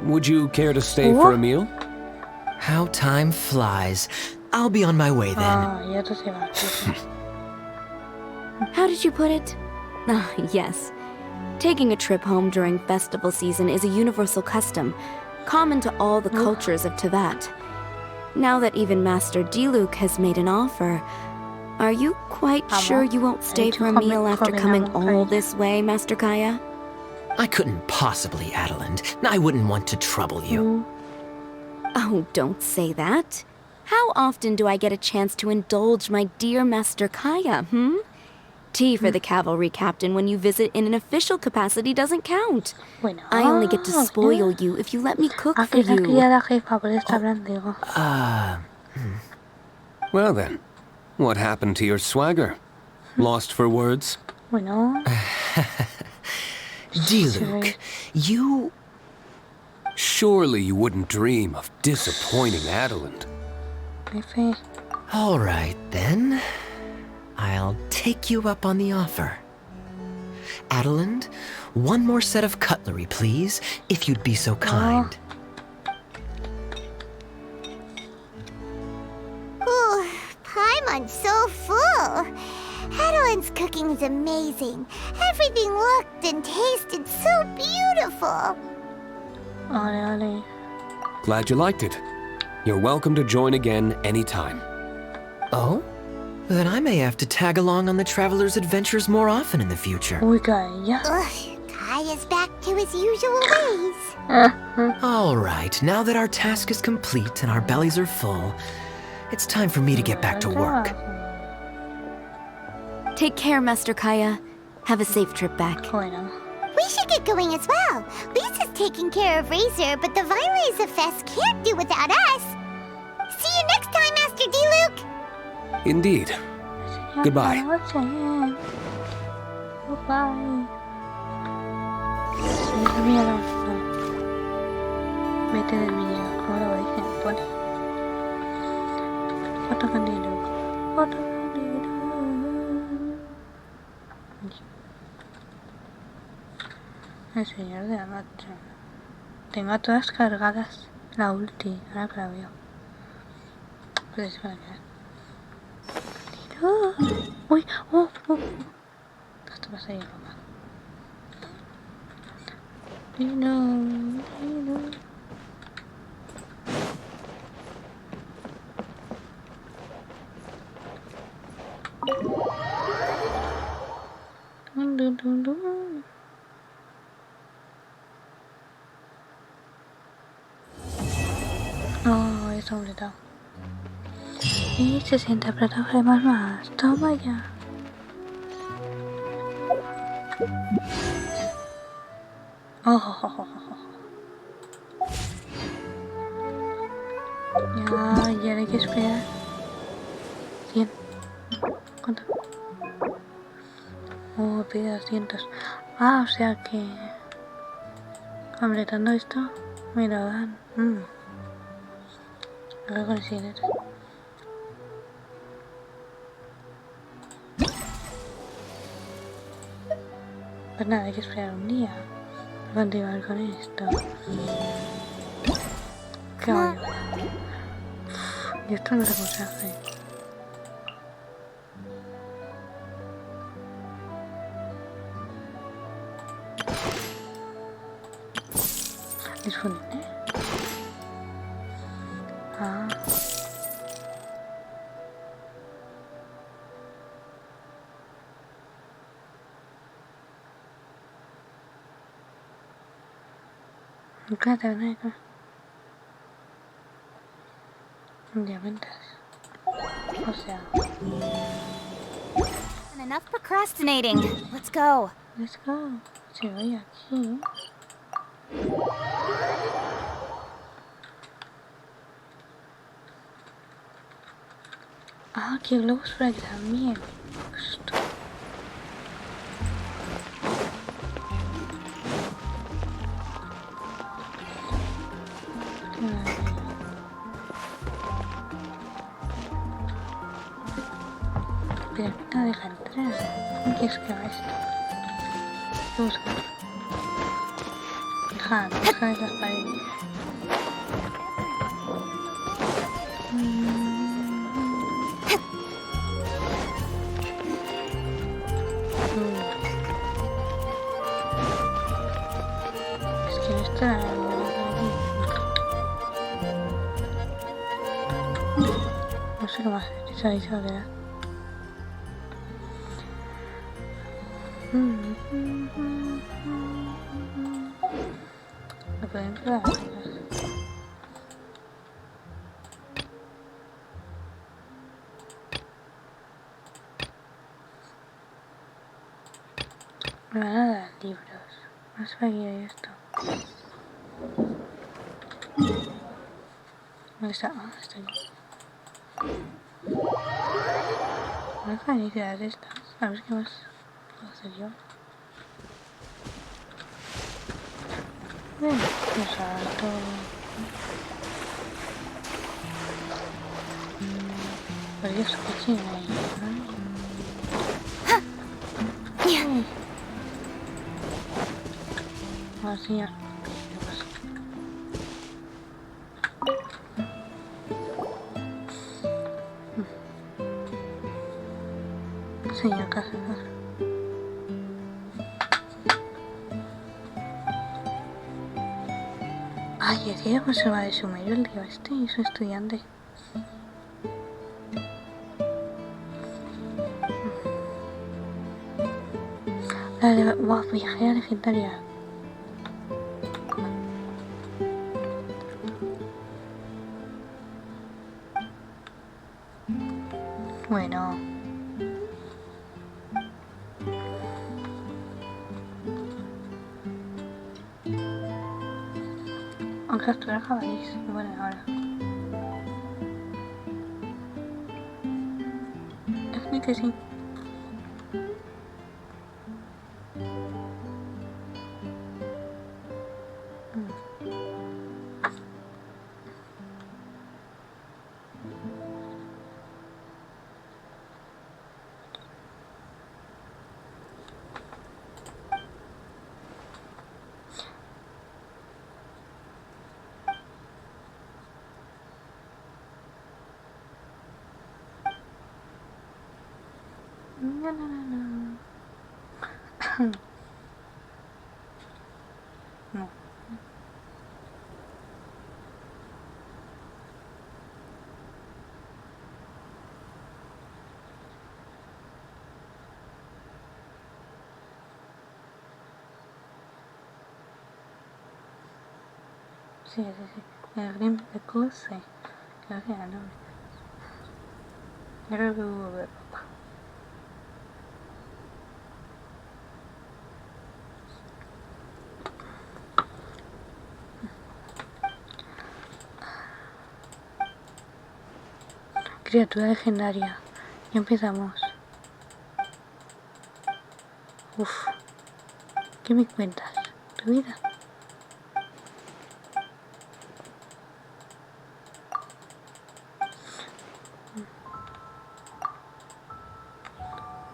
S20: Would you care to stay for a meal?
S19: How time flies. I'll be on my way then.
S18: How did you put it? Ah, yes. Taking a trip home during festival season is a universal custom, common to all the cultures of Teyvat. Now that even Master Diluc has made an offer, are you quite sure you won't stay for a meal after coming all this way, Master Kaya?
S19: I couldn't possibly, Adeline. I wouldn't want to trouble you.
S18: Oh, don't say that. How often do I get a chance to indulge my dear Master Kaya, Tea for the cavalry captain when you visit in an official capacity doesn't count. I only get to spoil you if you let me cook for you.
S20: Well then, what happened to your swagger? Lost for words?
S19: Diluc, you...
S20: Surely you wouldn't dream of disappointing Adeline.
S19: All right, then. I'll take you up on the offer. Adeline, one more set of cutlery, please, if you'd be so kind.
S3: Ooh, Paimon's so full. Adeline's cooking's amazing. Everything looked and tasted so beautiful.
S20: Glad you liked it. You're welcome to join again anytime.
S19: Oh? Then I may have to tag along on the Traveler's adventures more often in the future.
S3: Ugh, Kaya's back to his usual ways.
S19: All right, now that our task is complete and our bellies are full, it's time for me to get back to work.
S18: Take care, Master Kaya. Have a safe trip back.
S3: We should get going as well. Lisa's taking care of Razor, but the Violeza Fest can't do without us. See you next time, Master Diluc.
S20: Indeed. Goodbye.
S4: Vete del video, como lo dije, pone. Foto con Diluc. Foto con Diluc. El señor de la noche. Tengo a todas cargadas. La ulti, ahora que la veo. Pues es para quedar. Uy, esto pasa ahí, mamá. Diluc. Oh, es completado. Y 60 plataformas más. Toma ya. Oh. Ya hay que esperar. 100. ¿Cuánto? Oh, pide 200. Ah, o sea que... completando esto, me lo dan. A ver considerar. Pues nada, hay que esperar un día para continuar con esto. ¿Qué hago yo? Y esto no sé cómo se hace. Disponible. Ah. Quédate, ven acá. Diamantes. O sea.
S11: And enough procrastinating. Let's go.
S4: Let's go. Si voy aquí. Ah, que globos por aquí también. Esto. ¿Qué es que va esto? ¿Qué buscar? Deja de las paredes. Es que no está... No sé qué más hacer, esa ahí se va a quedar. Lo pueden quedar. Me van a dar libros. No sabía esto. ¿Dónde está? Ah, está aquí. No hay felicidad estas. A ver qué más puedo hacer yo. Bueno, pues salto. Varios que tienen ahí, ¿no? Así ya. ¿Qué pasa? Señor cazador. Ay, decía cómo se va de sumerio el tío este y su estudiante. Wow, viajera legendaria. Bueno. A capturar jabalís. Bueno, ahora. Es que sí. No. Sí, el green de cruce. Creo que no. Creo que hubo de papá. Criatura legendaria. Ya empezamos. Uf. ¿Qué me cuentas? ¿Tu vida?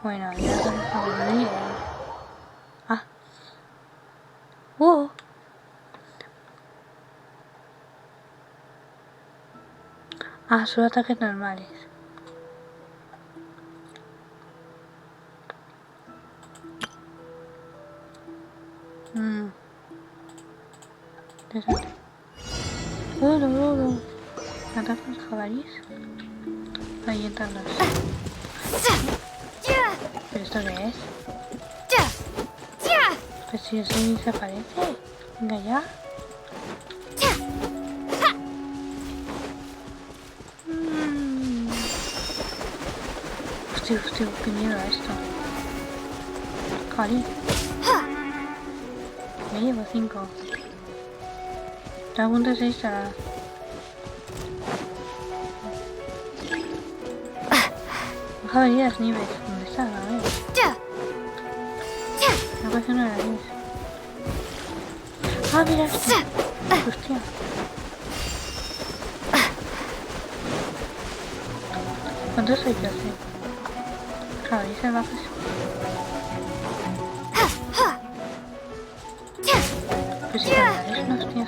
S4: Bueno, ya lo dejamos ahí. Ah. Ah, solo ataques normales. Interesante. ¿Atacan los jabalíes? Ahí entran los. ¿Pero esto qué es? Pues si eso ni se aparece. Venga ya. Hostia, qué miedo esto. Cari. Me llevo 5. Está a punto de 6 a... Baja a venir las nieves. ¿Dónde está? A ver. No pasa una de las nieves. Ah, mira esto. Hostia. ¿Cuántos hay que hacer? Claro, y se va a pasar. Hostia.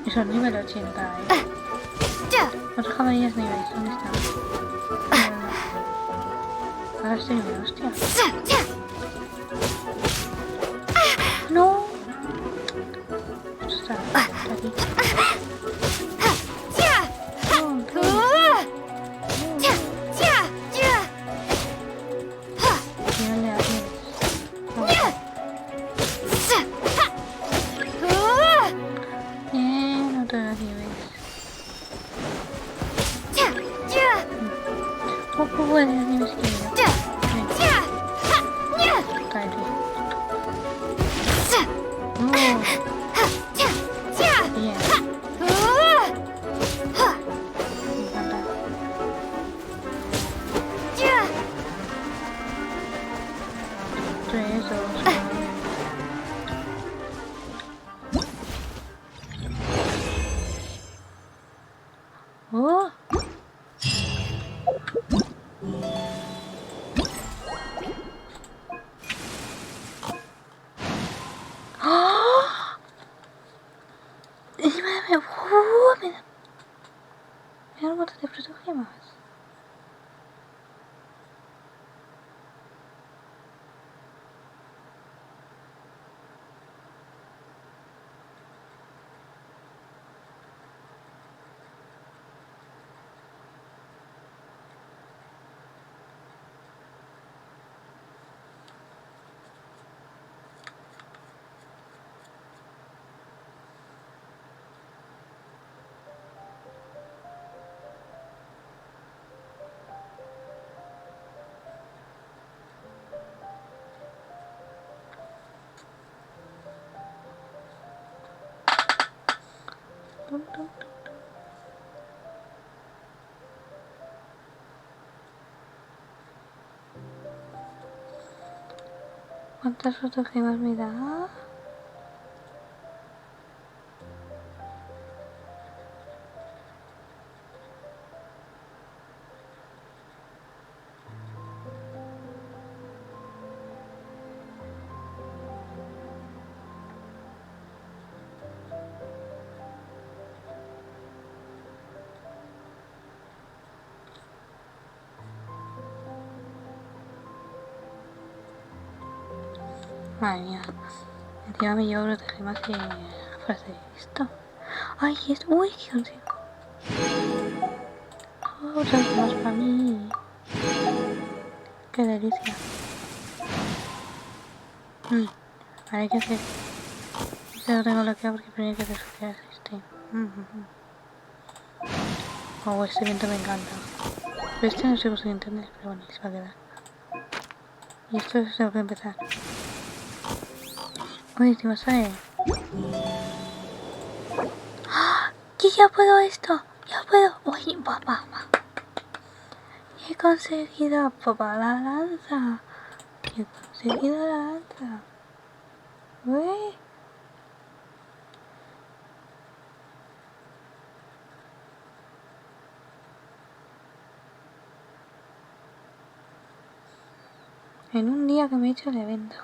S4: Eso es nivel 80, Otras camarillas niveles, ¿dónde están? Ahora estoy nivel, hostia. No. Esto está aquí. ¿Cuántas fotogramas me da? Madre mía, encima me llevo los temas que frase de esto. Ay, esto, uy, qué consigo. Otras más para mí. Qué delicia. Ahora hay que hacer. Ya lo tengo bloqueado porque primero hay que desbloquear este. Oh, este evento me encanta. Pero este no sé si entender, pero bueno, se va a quedar. Y esto es tengo que empezar. Uy, ¿qué pasa? ¡Ah! ¡Que ya puedo esto! ¡Ya puedo! ¡Uy, papá! He conseguido papá la lanza. He conseguido la lanza. Uy. En un día que me he hecho el evento.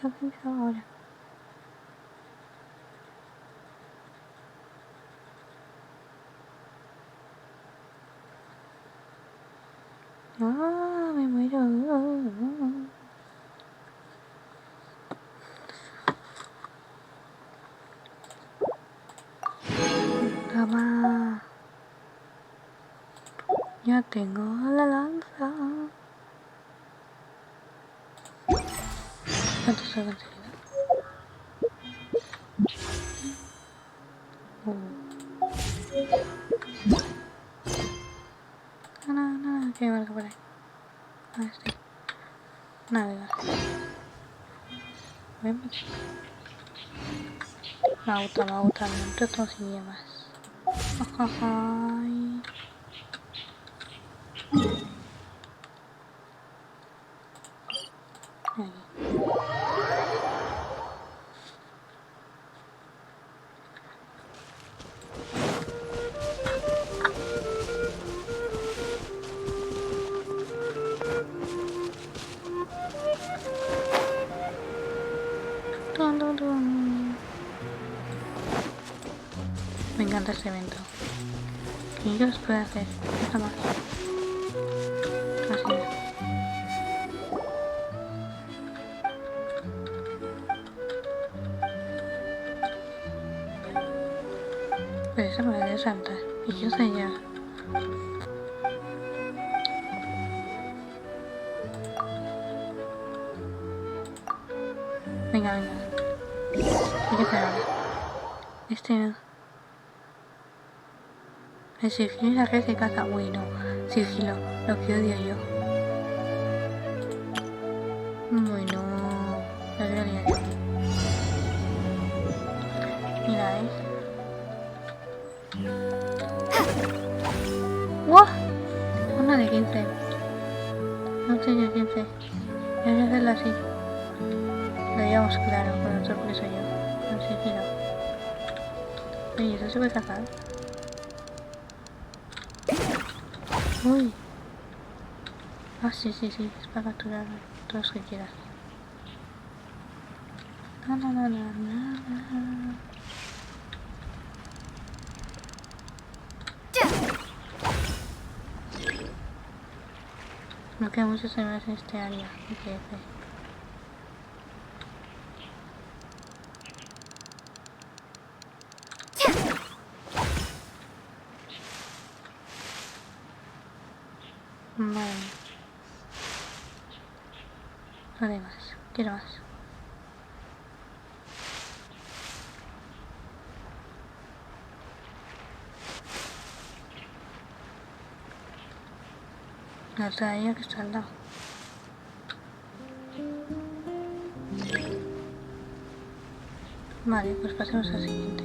S4: Creo que empezó ahora. Ah, me muero. Toma. Ya tengo la lanza. ¿Cuántos he conseguido? No, que marca por ahí. Este. Navegar. Vemos. Lauta, no te sigue más. Ay. Me encanta este evento. ¿Y qué os puede hacer? Nada más. Así. Pero esa me debe saltar. ¿Y qué hace ya? Venga, venga. ¿Qué hacer ahora? Este no. El sigilo es la red de caza. Uy, no. Sigilo. Lo que odio yo. Uy, no. La voy a liar. Mira, ¡wow! Una de 15. No tenía 15. Voy a hacerla así. Lo llevamos claro con el otro porque soy yo. No sé, giro. Oye, ¿eso se puede cazar? Uy. Ah, sí, sí, sí. Es para capturar todos los que quieras. No, no, no, no, no. No queda mucho semillas en este área. Vale. Vale, más. Quiero más. La otra ahí que está al lado. Vale, pues pasemos al siguiente.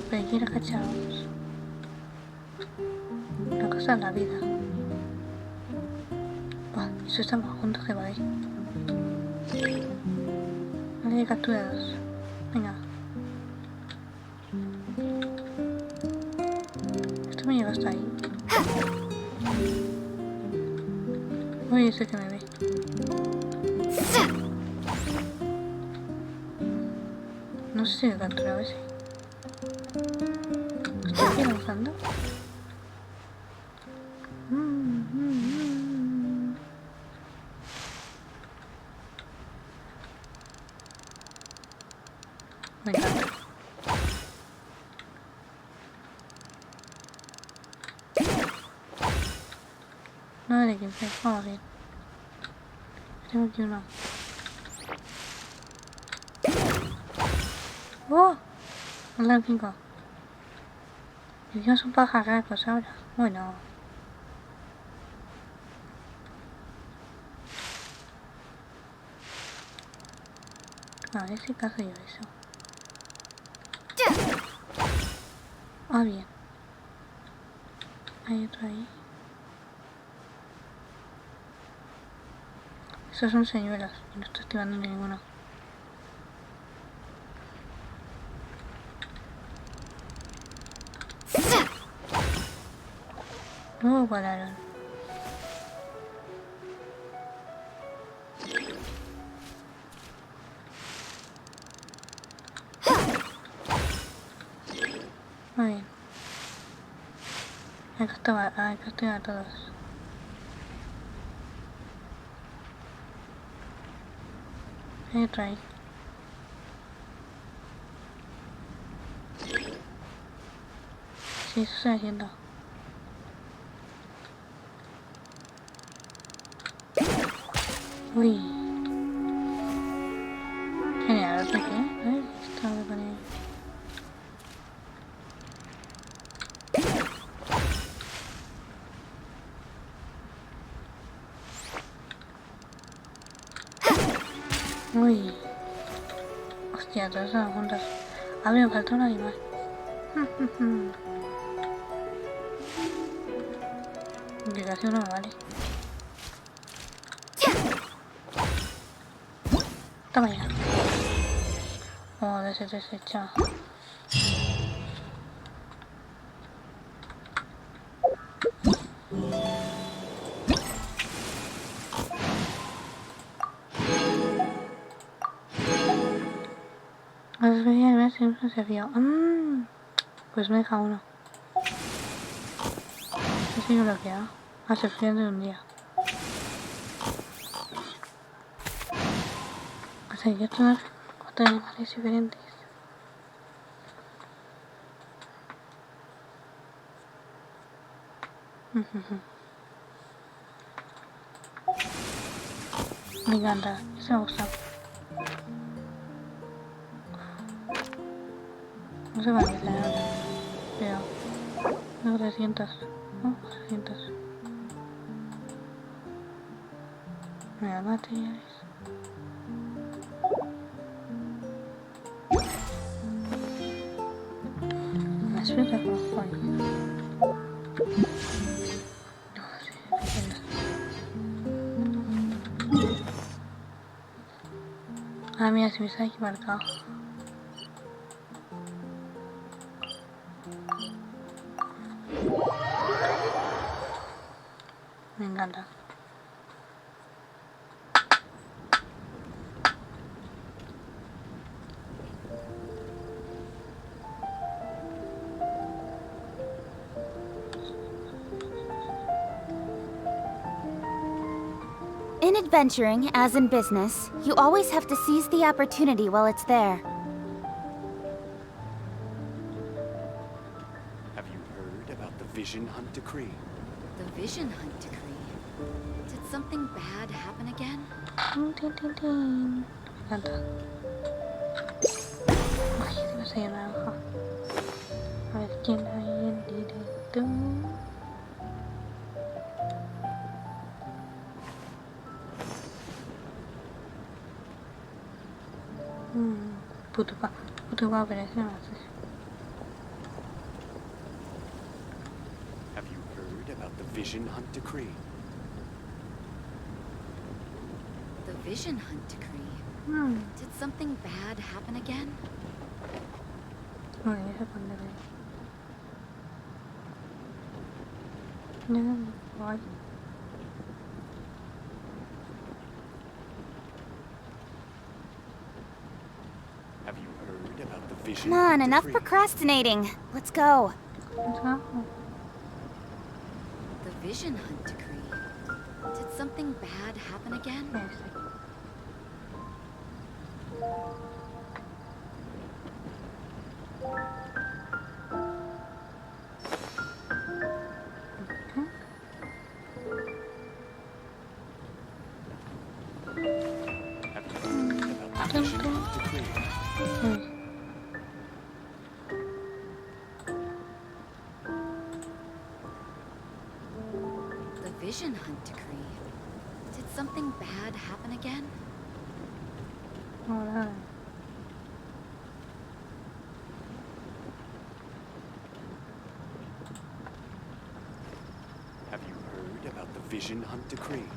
S4: Pero quiero cacharros. La cosa es la vida. Buah, eso está más juntos que va ahí. Vale, capturados. Venga. Esto me lleva hasta ahí. Uy, ese que me ve. No sé si he capturado ese. ¿Estoy aquí lanzando? Me encanta. No de 15, vamos bien. Tengo aquí uno. ¡Oh! Hola, 5. Y Dios, un pajarracos ahora. Bueno. A ver si cazo yo eso. Ah, bien. Hay otro ahí. Esos son señuelos y no estoy activando ninguno. No pararon. Muy bien. Hay que activar a todos. Hay otro ahí. Sí, eso estoy haciendo. Uy. Genial, ¿por qué? Esto lo pone. Uy. Hostia, todas son juntas. A ver, me falta un animal. Implicación no me vale. Toma ya. Oh, de ese deshecho. Las especies de mes siempre se hacía. Pues me deja uno. Así no lo queda. A excepción de un día. O sea, yo tengo 4 animales diferentes. Me encanta, eso me gusta. No sé para qué tener, pero tengo 300, ¿no? 300. Mira, materiales. Me explica cómo fue. Ah, mira, si me está aquí marcado. Me encanta.
S11: In adventuring, as in business, you always have to seize the opportunity while it's there.
S2: Have you heard about the Vision Hunt Decree?
S18: The Vision Hunt Decree? Did something bad happen again?
S4: Me encanta. Ay, se me salió naranja. A ver quién hay en directo. Puto va, pero eso no hace.
S2: Have you heard about the Vision Hunt Decree?
S18: The Vision Hunt Decree? Did something bad happen again?
S4: No, eso cuando veo. No, voy.
S2: Have you heard about the Vision
S11: Come on,
S2: Hunt
S11: enough
S2: Decree?
S11: procrastinating. Let's go.
S18: The Vision Hunt Decree? Did something bad happen again? The Vision Hunt Decree? Did something bad happen again?
S4: Alright.
S2: Have you heard about the Vision Hunt Decree?